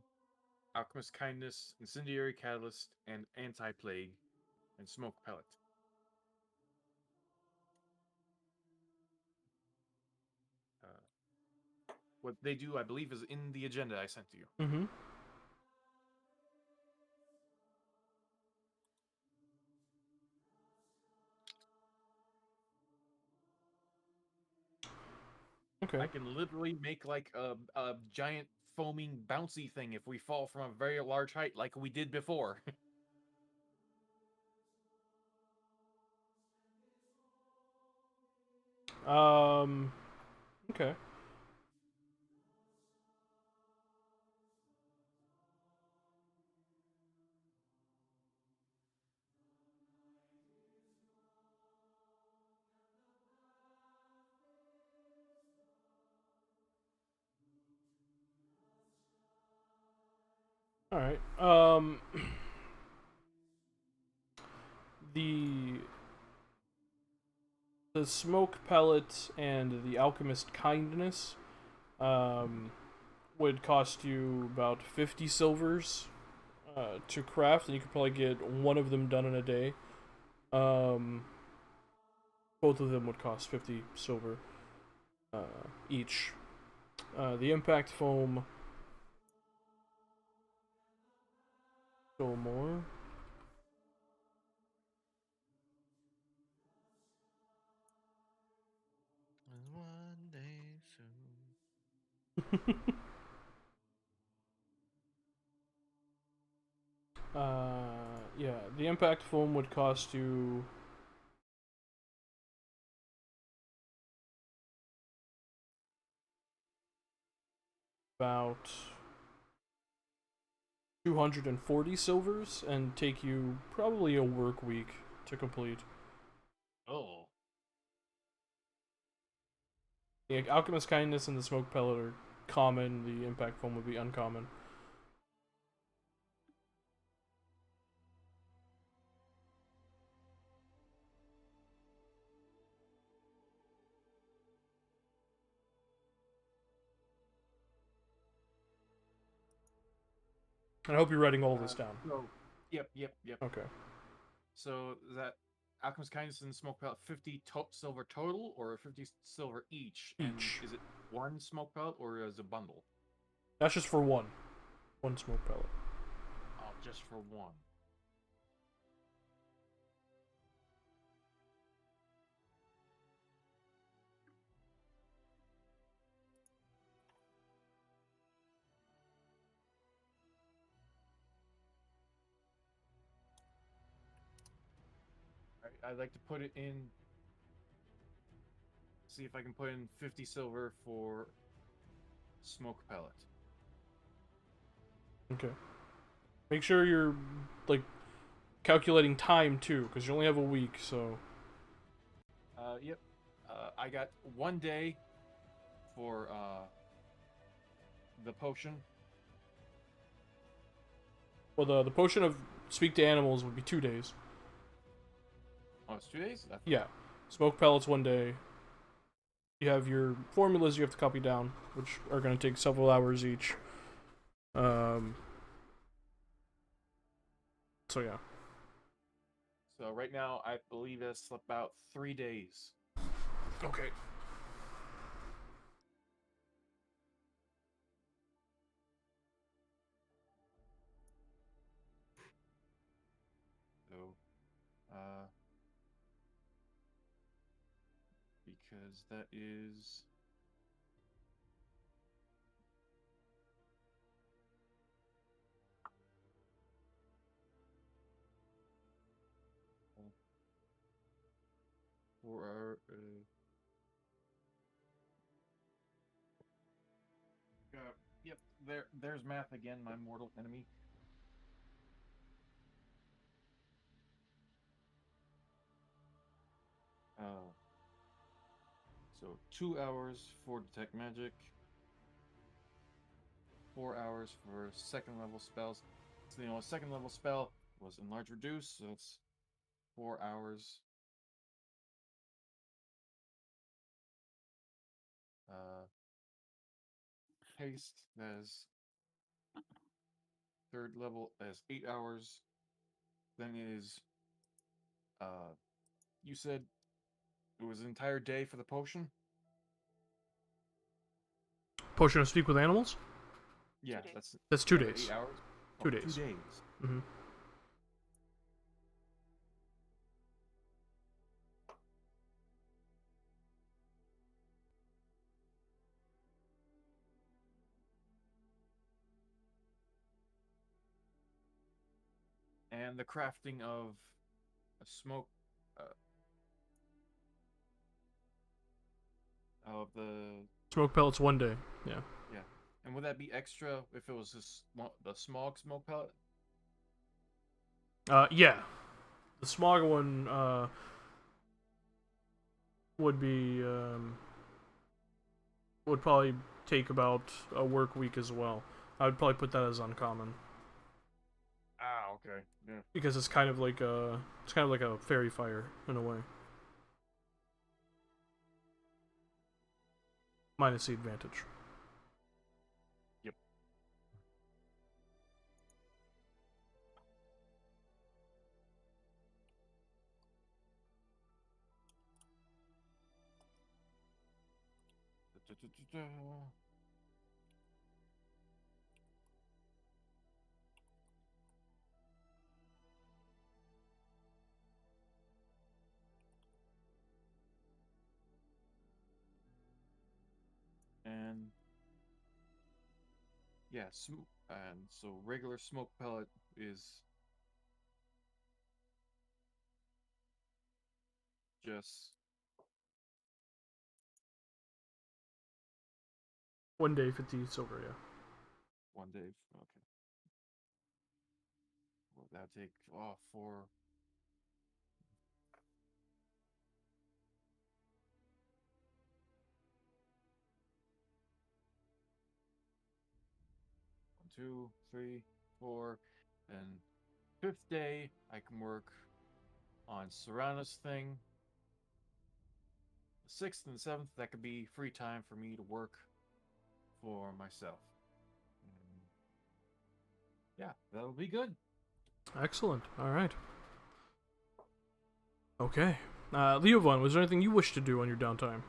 alchemist kindness, incendiary catalyst, and anti-plague, and smoke pellet. Uh, what they do, I believe, is in the agenda I sent to you. Mm-hmm. Okay. I can literally make like a giant foaming bouncy thing if we fall from a very large height, like we did before. Okay. All right. The the smoke pellet and the alchemist kindness would cost you about 50 silvers to craft, and you could probably get one of them done in a day. Um, Both of them would cost 50 silver each. The impact foam, go more. One day soon. Yeah, the impact foam would cost you about 240 silvers and take you probably a work week to complete. Oh. The Alchemist Kindness and the Smoke Pellet are common, the Impact Foam would be uncommon. I hope you're writing all this down. So, yep. Okay. So that Alchemist Kindness and Smoke Pellet, 50 silver total, or 50 silver each? And Each. is it one smoke pellet or is it a bundle? That's just for one. One Smoke Pellet. Oh, just for one. I'd like to put it in. See if I can put in 50 silver for smoke pellet. Okay. Make sure you're, like, calculating time, too, because you only have a week, so... Yep. I got 1 day for the potion. Well, the potion of Speak to Animals would be 2 days. Oh, it's 2 days? Yeah. Smoke Pellets 1 day. You have your formulas you have to copy down, which are going to take several hours each. So yeah. So right now, I believe it's about 3 days. Okay. So, because that is... For our, yep, there's math again, my mortal enemy. So 2 hours for detect magic, 4 hours for second level spells. So a second level spell was enlarge reduce, so it's 4 hours. Haste as third level as 8 hours. Then is you said it was an entire day for the potion? Potion of Speak with Animals? Yeah, 2 days. That's 2 the days. 8 hours? 2 days. 2 days. Mm-hmm. And the crafting of a smoke of the Smoke Pellets 1 day. Yeah. yeah. And would that be extra if it was the smog smoke pellet? Yeah. The smog one would be would probably take about a work week as well. I would probably put that as uncommon Ah, okay. Yeah. because it's kind of like a fairy fire in a way. Minus the advantage. Yep. And yeah, and so regular smoke pellet is just 1 day, 50 silver. Yeah. 1 day. Okay. What would that take? Oh, 4. One, 2, 3, 4, and 5th day I can work on Serrana's thing. The 6th and the 7th, that could be free time for me to work for myself. Yeah, that'll be good. Excellent. All right. Okay. Leovon, was there anything you wish to do on your downtime?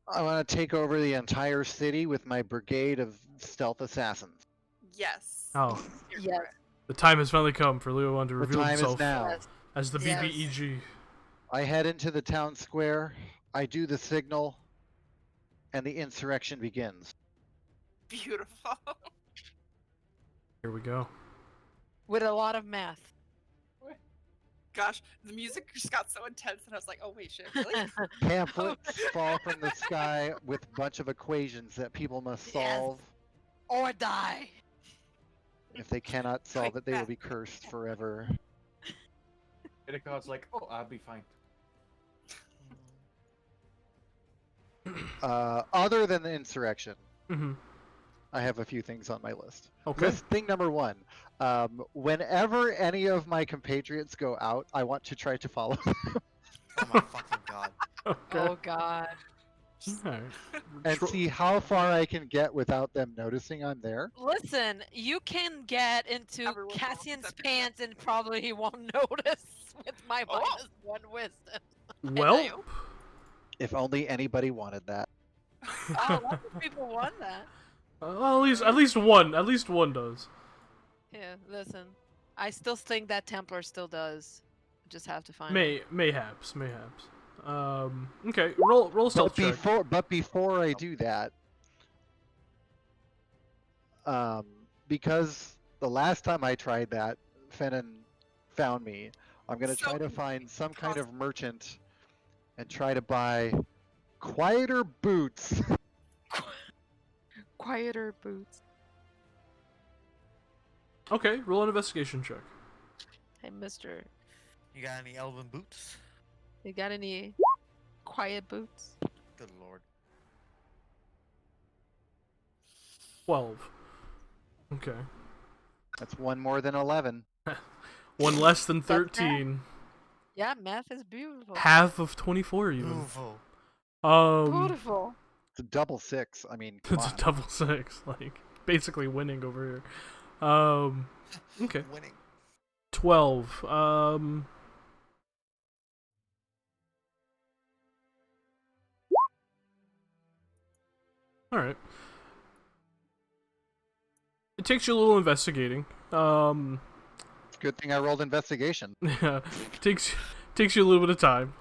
I want to take over the entire city with my brigade of stealth assassins. Yes. Oh, Here Yes. for it. the time has finally come for Leovon to The reveal time is himself now. Yes. as the Yes. BBEG. I head into the town square, I do the signal, and the insurrection begins. Beautiful. Here we go. With a lot of math. Gosh, the music just got so intense, and I was like, "Oh wait, shit, really?" Pamphlets fall from the sky with a bunch of equations that people must Yes. solve. Or die. If they cannot solve Quick it, they will math. be cursed forever. Pentecode's like, oh, I'll be fine. Other than the insurrection, Mm-hmm. I have a few things on my list. Okay. Thing number 1. Whenever any of my compatriots go out, I want to try to follow them Oh my fucking god. Okay. Oh god. Alright. and see how far I can get without them noticing I'm there. Listen, you can get into Everyone will Cassian's accept your pants and probably he won't notice with my Oh. -1 wisdom. Well, If only anybody wanted that. Oh, lots of people want that. at least one does. Yeah, listen. I still think that Templar still does. Just have to find him. Mayhaps. Okay, roll a stealth check. Before I do that, because the last time I tried that, Fennon found me. I'm gonna So try to find some kind of merchant and try to buy quieter boots. Quieter boots. Okay, roll an investigation check. Hey, mister. You got any elven boots? You got any quiet boots? Good lord. 12. Okay. That's one more than 11. One less than That's bad. 13. Yeah, math is beautiful. Half of 24 even. Beautiful. Beautiful. It's a double 6. I mean, come It's a on. double 6, like basically winning over here. Okay. Winning. 12. All right. It takes you a little investigating. It's a good thing I rolled investigation. Yeah, takes you a little bit of time.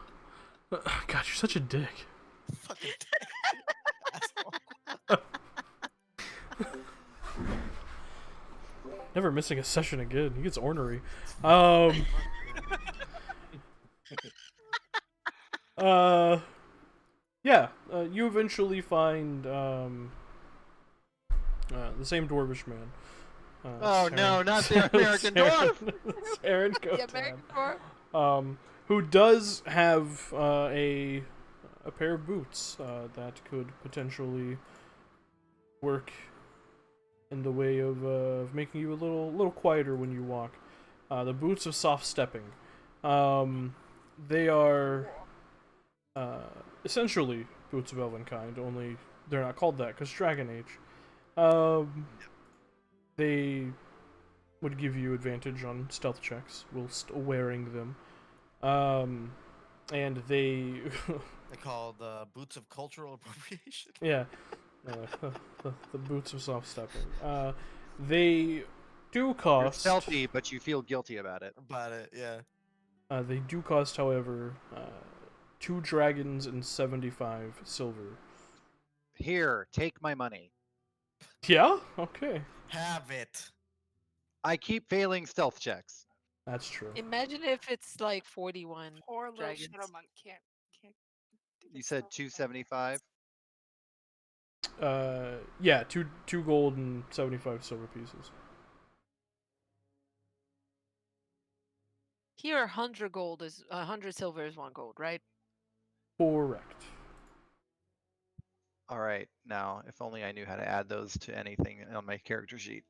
God, you're such a dick. Fucking asshole. Never missing a session again. He gets ornery. Yeah. You eventually find the same dwarvish man. Oh no, not the American dwarf! Saren The American dwarf. who does have a pair of boots that could potentially work in the way of making you a little quieter when you walk. The boots of soft stepping. They are essentially boots of elvenkind, only they're not called that because Dragon Age. They would give you advantage on stealth checks whilst wearing them. And they... They're called boots of cultural appropriation. yeah. The boots of soft stepping. They do You're cost... stealthy, but you feel guilty about it. About it, yeah. They do cost, however, 2 dragons and 75 silver. Here, take my money. Yeah? Okay. Have it. I keep failing stealth checks. That's true. Imagine if it's like 41 Poor little dragons. shadow monk can't. Do You this said stuff. 275? Yeah, two gold and 75 silver pieces. Here, 100 silver is 1 gold, right? Correct. All right. Now, if only I knew how to add those to anything on my character sheet.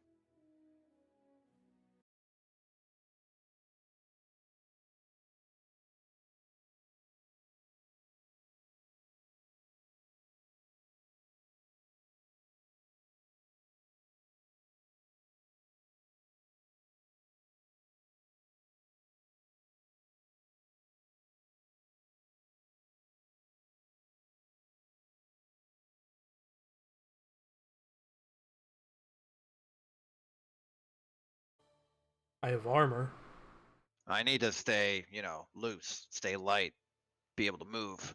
I have armor. I need to stay, loose, stay light, be able to move.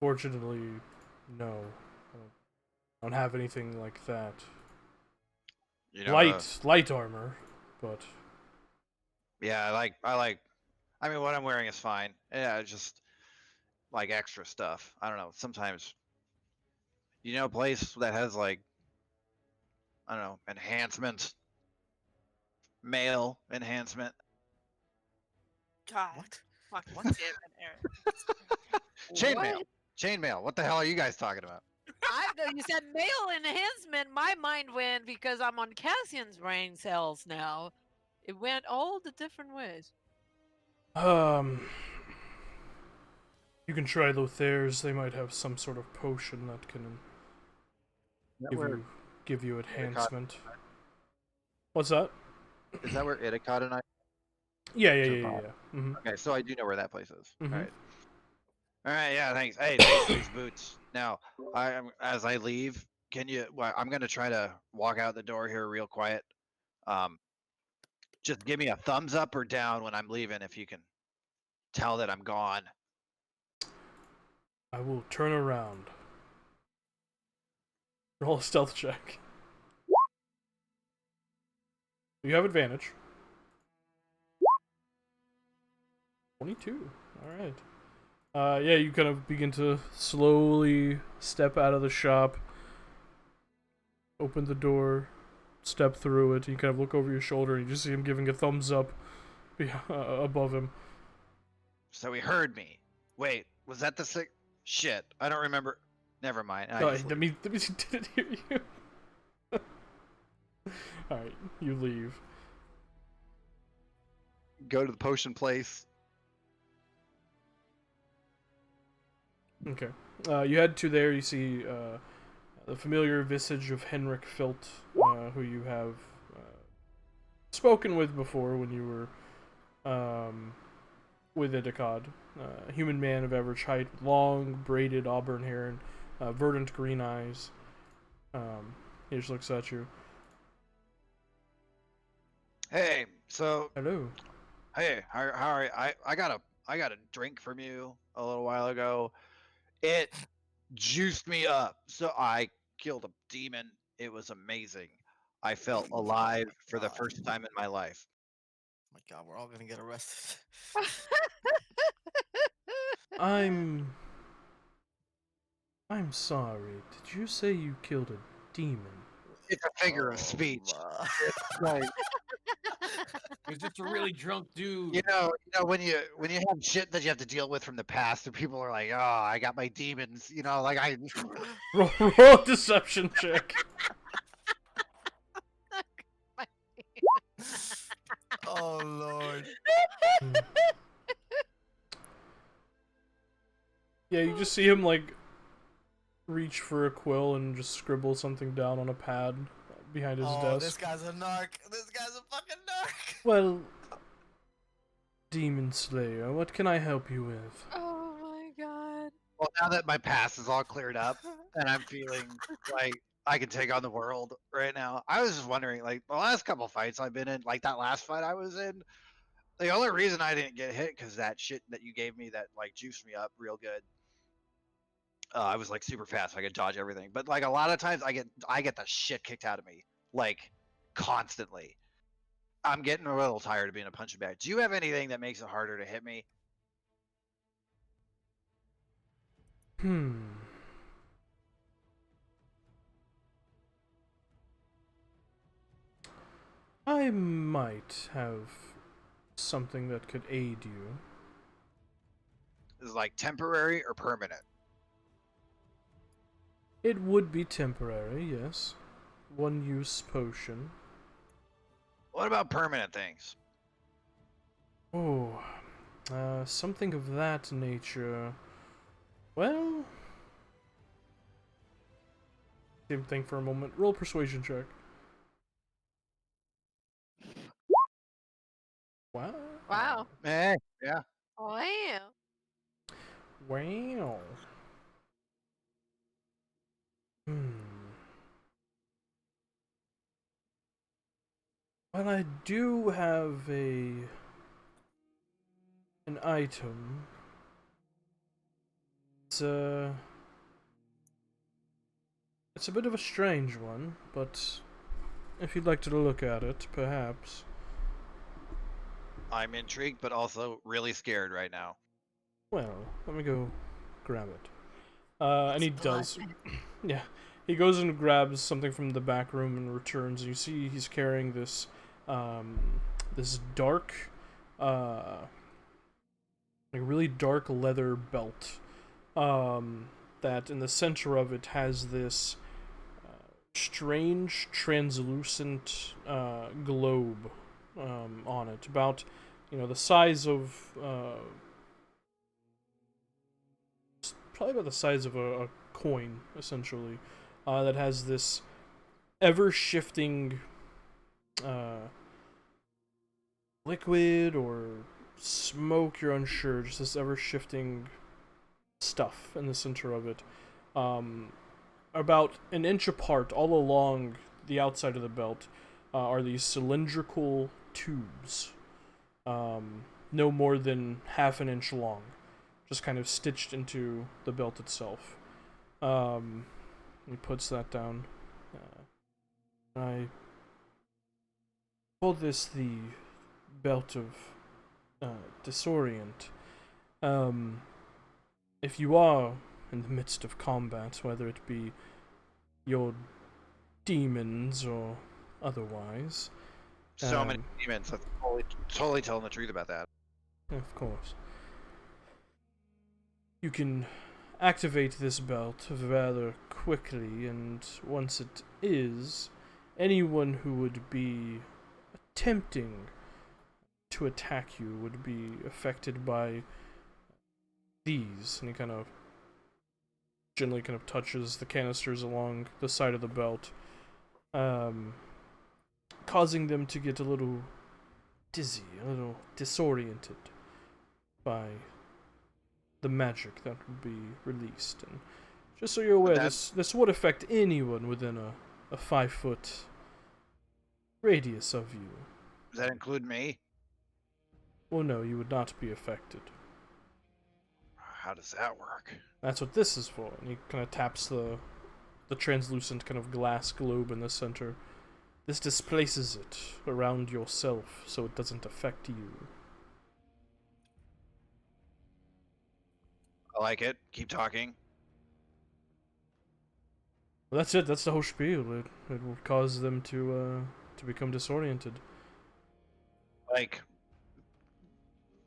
Fortunately, no. I don't have anything like that. Light armor, but Yeah, I mean, what I'm wearing is fine. Yeah, it's just like extra stuff. I don't know. Sometimes, a place that has like, I don't know, enhancement, mail enhancement. God. What? Fucking What? damn it, Aaron. Chainmail. What? Chainmail. What the hell are you guys talking about? I know you said male enhancement. My mind went because I'm on Cassian's brain cells now. It went all the different ways. you can try Lothairs. They might have some sort of potion that can give you enhancement. What's that? Is that where Itakad and I? Yeah. Mm-hmm. Okay, so I do know where that place is. Mhm. All right. All right. Yeah. Thanks. Hey, thanks for these boots. Now, as I leave, I'm gonna try to walk out the door here real quiet. Just give me a thumbs up or down when I'm leaving if you can tell that I'm gone. I will turn around. Roll a stealth check. You have advantage. 22. All right. Yeah, you kind of begin to slowly step out of the shop, open the door, step through it. You kind of look over your shoulder, and you just see him giving a thumbs up above him. So he heard me. Wait, was that the sick? Shit, I don't remember. Never mind. That means he didn't hear you. All right, you leave. Go to the potion place. Okay. You head to there. You see the familiar visage of Henrik Filt, who you have spoken with before when you were with Itakad. A human man of average height, long, braided auburn hair, and verdant green eyes. He just looks at you. Hey, so Hello. hey, how are you? I got a drink from you a little while ago. It juiced me up, so I killed a demon. It was amazing. I felt alive for the God. first time in my life. My God, we're all gonna get arrested. I'm sorry. Did you say you killed a demon? It's a figure of speech. My. Like, He's just a really drunk dude. you know when you have shit that you have to deal with from the past, and people are like, "Oh, I got my demons," like I. Roll a deception check. Oh Lord. Yeah, you just see him like reach for a quill and just scribble something down on a pad behind his desk. This guy's a narc. This guy's a fucking narc. Well, Demon Slayer, what can I help you with? Oh my god. Well, now that my past is all cleared up and I'm feeling like I can take on the world right now, I was just wondering, like the last couple fights I've been in, like that last fight I was in, the only reason I didn't get hit because that shit that you gave me that like juiced me up real good. I was like super fast, I could dodge everything. But like a lot of times, I get the shit kicked out of me, like constantly. I'm getting a little tired of being a punching bag. Do you have anything that makes it harder to hit me? I might have something that could aid you. Is it like temporary or permanent? It would be temporary, yes. One-use potion. What about permanent things? Oh, something of that nature. Well, same thing for a moment. Roll persuasion check. Wow. Wow. Eh, yeah. Wow. Wow. Hmm. Well, I do have an item. It's a bit of a strange one, but if you'd like to look at it, perhaps. I'm intrigued, but also really scared right now. Well, let me go grab it. And It's he blood. does. Yeah. He goes and grabs something from the back room and returns. You see he's carrying this this dark like really dark leather belt. That in the center of it has this strange translucent globe on it, about the size of probably about the size of a coin, essentially, that has this ever-shifting liquid or smoke, you're unsure, just this ever-shifting stuff in the center of it. About an inch apart, all along the outside of the belt, are these cylindrical tubes, no more than half an inch long, just kind of stitched into the belt itself. He puts that down. I call this the Belt of Disorient. If you are in the midst of combat, whether it be your demons or otherwise, So many demons. I'm totally telling the truth about that. of course, you can activate this belt rather quickly, and once it is, anyone who would be attempting to attack you would be affected by these. And he kind of gently kind of touches the canisters along the side of the belt, causing them to get a little dizzy, a little disoriented by the magic that would be released. And just so you're aware, this would affect anyone within a 5-foot radius of you. Does that include me? Well, no, you would not be affected. How does that work? That's what this is for. And he kind of taps the translucent kind of glass globe in the center. This displaces it around yourself so it doesn't affect you. I like it. Keep talking. Well, that's it. That's the whole spiel. It will cause them to become disoriented. Like,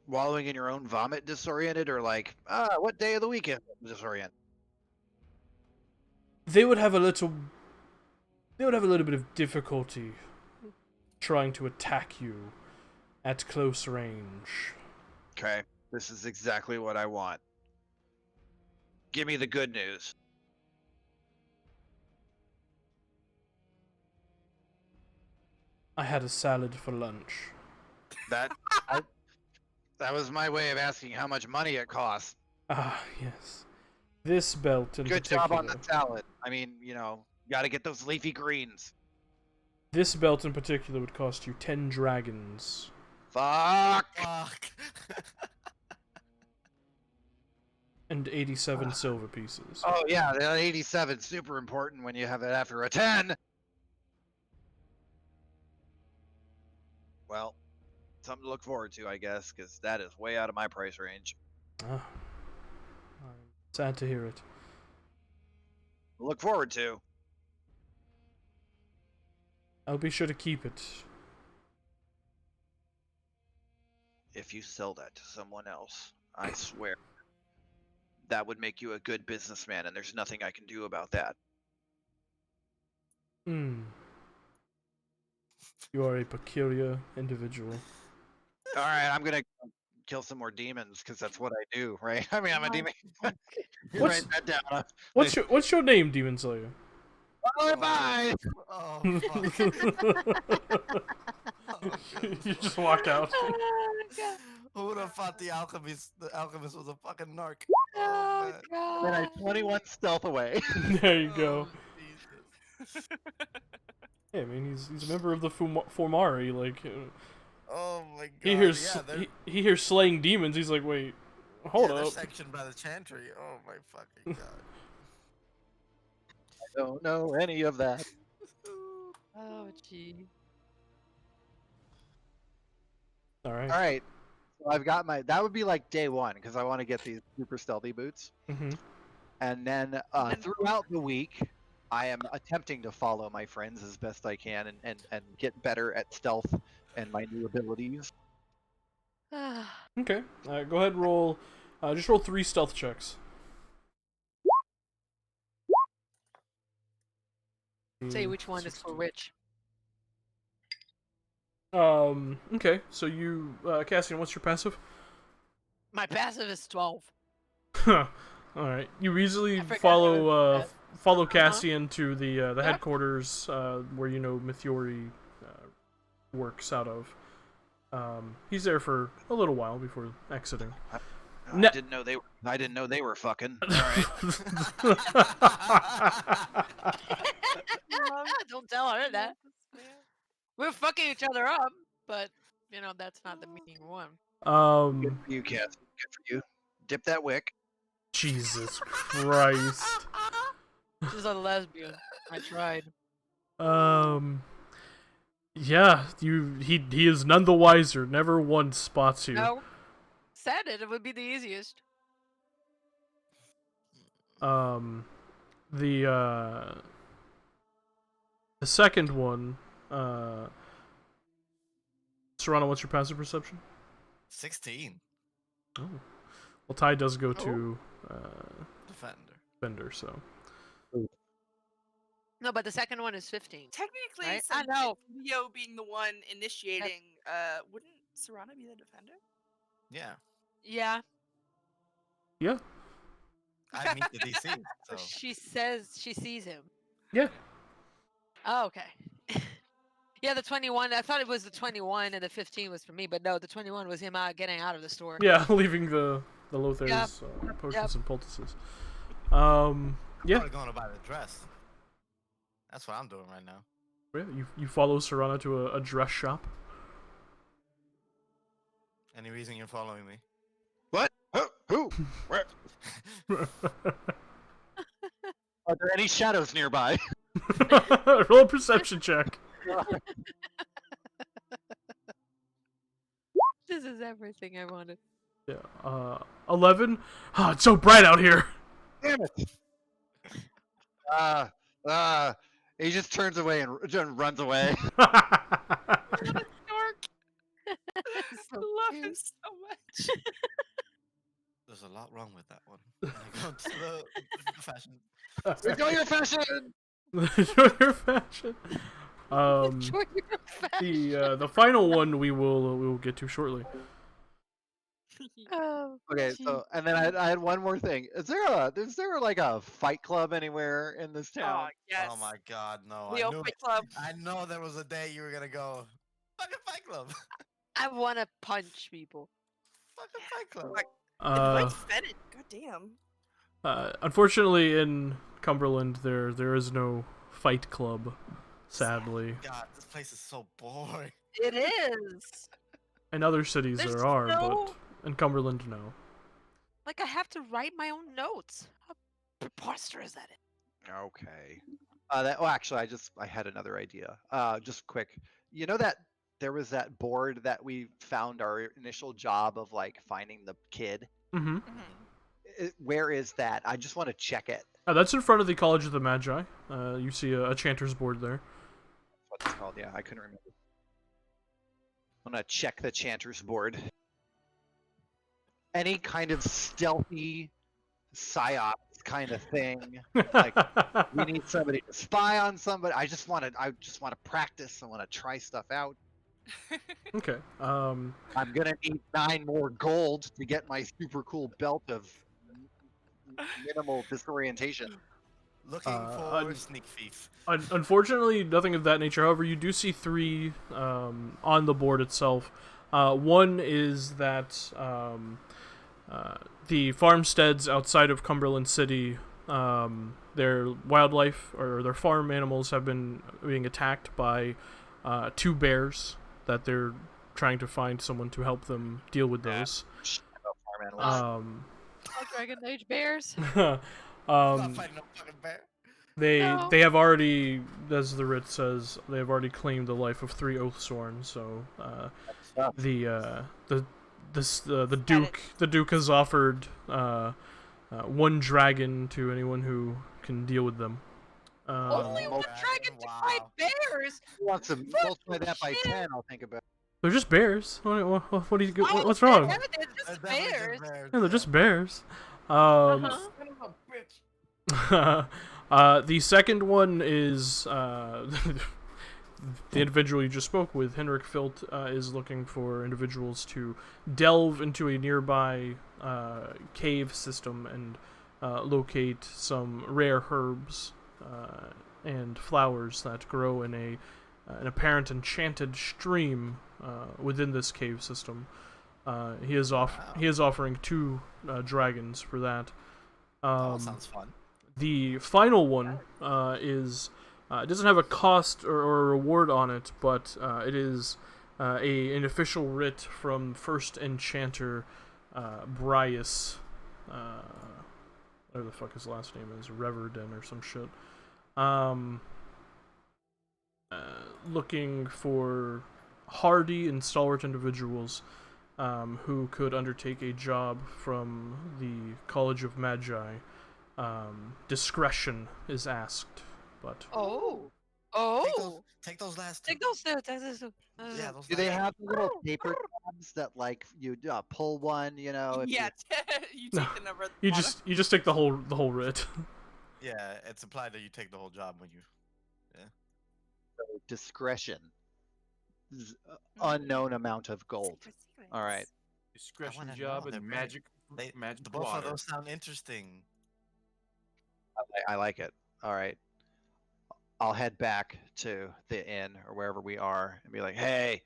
wallowing in your own vomit disoriented, or like, what day of the week is disoriented? They would have a little bit of difficulty trying to attack you at close range. Okay, this is exactly what I want. Give me the good news. I had a salad for lunch. That that was my way of asking how much money it costs. Ah, yes. This belt in Good particular. job on the salad. I mean, got to get those leafy greens. This belt in particular would cost you 10 dragons. Fuck. Fuck. And 87 silver pieces. Oh yeah, that 87 super important when you have it after a 10. Well, something to look forward to, I guess, because that is way out of my price range. Ah, I'm sad to hear it. Look forward to. I'll be sure to keep it if you sell that to someone else. I swear. That would make you a good businessman, and there's nothing I can do about that. Hmm. You are a peculiar individual. All right, I'm gonna kill some more demons because that's what I do, right? I mean, I'm a demon. You What's- write that down. What's your name, Demon Slayer? Oh, bye. Oh, fuck. You just walk out. Oh, God. Who would have thought the alchemist was a fucking narc? Oh, man. Then I God. 21 stealth away. There you go. Oh, Jesus. Yeah, I mean he's a member of the Formari. Like Oh my god. he hears yeah, they're, he hears slaying demons. He's like, wait, hold they're up. sectioned by the chantry. Oh my fucking god. I don't know any of that. Oh, gee. All right. All right. So I've got that would be like day one because I want to get these super stealthy boots. Mm-hmm. And then throughout the week, I am attempting to follow my friends as best I can and get better at stealth and my new abilities. Okay. Go ahead and roll. Just roll 3 stealth checks. Say which one is for which. Okay. So you, Cassian, what's your passive? My passive is 12. All right. You easily I forgot follow about that. follow Cassian to the Yep. headquarters where Mithiori works out of. He's there for a little while before exiting. I didn't know they were fucking. All right. Don't tell her that. We're fucking each other up, but, that's not the meaning one. Good for you, Cass. Good for you. Dip that wick. Jesus Christ. She's a lesbian. I tried. Yeah, he is none the wiser. Never once spots you. No. Said it would be the easiest. The second one, Serrano, what's your passive perception? 16. Oh. Well, Ty does go to Defender. so. No, but the second one is 15. Technically, Right? since I know. Leo being the one initiating, wouldn't Serrano be the defender? Yeah. Yeah. Yeah. I meet the DC. So. She says she sees him. Yeah. Oh, okay. Yeah, the 21. I thought it was the 21 and the 15 was for me, but no, the 21 was him getting out of the store. Yeah, leaving the Lothair's potions and poultices. Yeah. I'm going to buy the dress. That's what I'm doing right now. Yeah, you follow Serrano to a dress shop. Any reason you're following me? What? Who? Where? Are there any shadows nearby? Roll a perception check. This is everything I wanted. Yeah. 11. Oh, it's so bright out here. Damn it. He just turns away and runs away. Dork. So I love cute. him so much. There's a lot wrong with that one. And I go to the fashion. Enjoy your fashion. Enjoy your fashion. Enjoy your fashion. The final one we will get to shortly. Oh, Okay, gee. so and then I had one more thing. Is there like a fight club anywhere in this town? Oh, yes. Oh my god, no. Leo I knew Fight Club. I know there was a day you were gonna go. Fucking Fight Club. I want to punch people. Fucking Fight Club. Like, Uh, invite Fennec. God damn. Unfortunately, in Cumberland, there is no fight club. Sadly, God, this place is so boring. It is. in other cities There's there are, no- but in Cumberland, no. Like, I have to write my own notes. How preposterous that is. Okay. Actually, I had another idea. Just quick. You know that there was that board that we found our initial job of like finding the kid. Mm-hmm. Where is that? I just want to check it. That's in front of the College of the Magi. You see a chanter's board there. What's it called? Yeah, I couldn't remember. I'm gonna check the chanter's board. any kind of stealthy psyops kind of thing. Like we need somebody to spy on somebody. I just want to practice. I want to try stuff out. Okay. I'm gonna need 9 more gold to get my super cool belt of minimal disorientation. Looking for sneak thief. Unfortunately, nothing of that nature. However, you do see 3 on the board itself. One is that the farmsteads outside of Cumberland City, their wildlife or their farm animals have been being attacked by 2 bears that they're trying to find someone to help them deal with those. Farm animals. Oh, Dragon Age bears. I'm not fighting no fucking bear. No. They have already, as the writ says, they have already claimed the life of 3 Oathsworn. So the Duke has offered 1 dragon to anyone who can deal with them. Only one dragon to fight bears. Who wants to multiply that by 10? I'll think about it. They're just bears. What do you? What's wrong? Yeah, they're just bears. Yeah, they're just bears. The second one is the individual you just spoke with, Henrik Filt, is looking for individuals to delve into a nearby cave system and locate some rare herbs and flowers that grow in an apparent enchanted stream within this cave system. He is offering 2 dragons for that. That sounds fun. The final one is it doesn't have a cost or a reward on it, but it is an official writ from First Enchanter Bryus. Whatever the fuck his last name is, Reverden or some shit. Looking for hardy and stalwart individuals who could undertake a job from the College of Magi. Discretion is asked, but Take those last. Take those two. Yeah, those Do they last- have the little paper tabs that like you pull one? You know. If Yeah, you take the number. At the you bottom. just take the whole writ. Yeah, it's implied that you take the whole job when you. Discretion. Unknown amount of gold. Secrets. All right. Discretion wanna job know, and they're magic. Magic The both water. of those sound interesting. I like it. All right. I'll head back to the inn or wherever we are and be like, "Hey,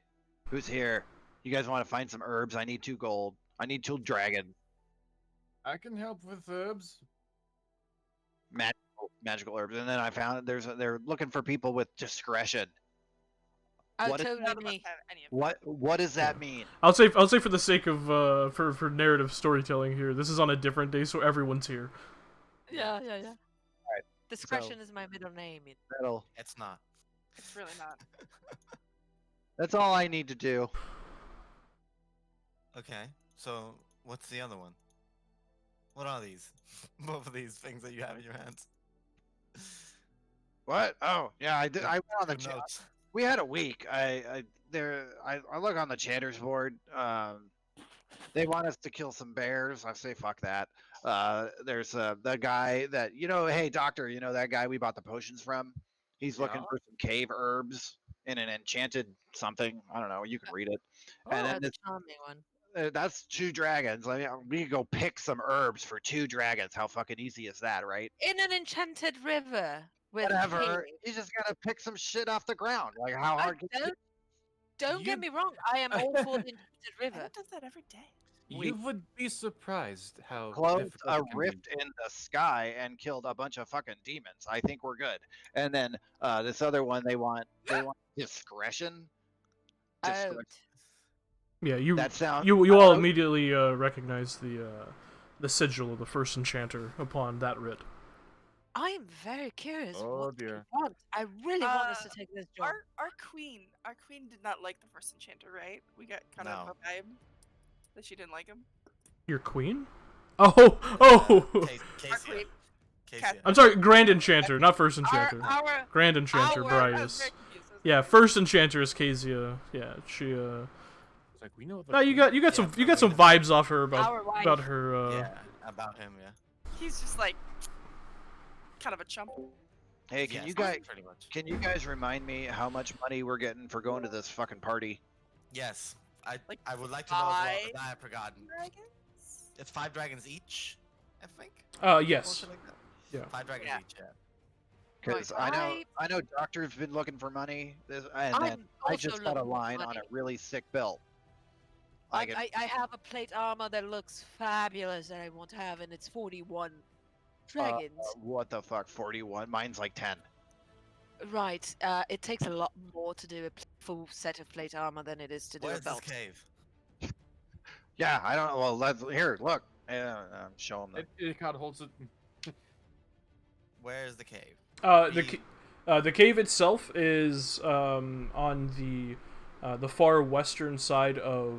who's here? You guys want to find some herbs? I need 2 gold. I need 2 dragon I can help with herbs. magical herbs." And then I found they're looking for people with discretion. Oh, What is- totally None of us me. have any of them. What does that mean? I'll say for the sake of for narrative storytelling here, this is on a different day, so everyone's here. Yeah. Alright, Discretion is my middle name. It's not. It's really not. That's all I need to do. Okay, so what's the other one? What are these? Both of these things that you have in your hands. What? Oh, yeah, I did. I went on the Good chat. notes. We had a week. I look on the chatters board. They want us to kill some bears. I say fuck that. There's the guy that hey doctor, that guy we bought the potions from. He's looking Yeah. for some cave herbs in an enchanted something. I don't know. You can read it. Oh, And then the this, charming one. that's 2 dragons. I mean, we can go pick some herbs for 2 dragons. How fucking easy is that, right? In an enchanted river with Whatever. cave. You just gotta pick some shit off the ground. Like how hard? Don't get You- me wrong. I am all for the enchanted river. Everyone does that every day. You would be surprised how Closed difficult a it can be. rift in the sky and killed a bunch of fucking demons. I think we're good. And then this other one, they want discretion. Oh, Yeah, you That sound. you all immediately recognize the sigil of the First Enchanter upon that writ. I am very curious. Oh, what dear. you want. I really want us to take this job. Our queen did not like the first enchanter, right? We got kind of No. a vibe that she didn't like him. Your queen? Oh. Our queen. Casey. I'm sorry, Grand Enchanter, not First Enchanter. Our Grand Enchanter, I was Bryus. very confused. Yeah, First Enchanter is Kezia. Yeah, she It's like we know. No, you got Yeah, some probably. vibes off her about Our wife. her. Yeah, about him. Yeah. He's just like kind of a chump. Hey, can Yes, you guys pretty much? remind me how much money we're getting for going to this fucking party? Yes, I Like I would like to know as well. five But I have forgotten. Dragons? It's 5 dragons each, I think. Yes. Something like that. Yeah. 5 dragons Yeah. each. Yeah. Because Right, I know doctor's been looking for money, and I'm then I also just got a looking for line on money. a really sick belt. I can, I have a plate armor that looks fabulous that I want to have, and it's 41 dragons. what the fuck, 41? Mine's like 10. Right. It takes a lot more to do a full set of plate armor than it is to do Where's a this belt. cave? Yeah, I don't know. Well, here, look. Show them. It holds it. Where's the cave? The cave itself is on the far western side of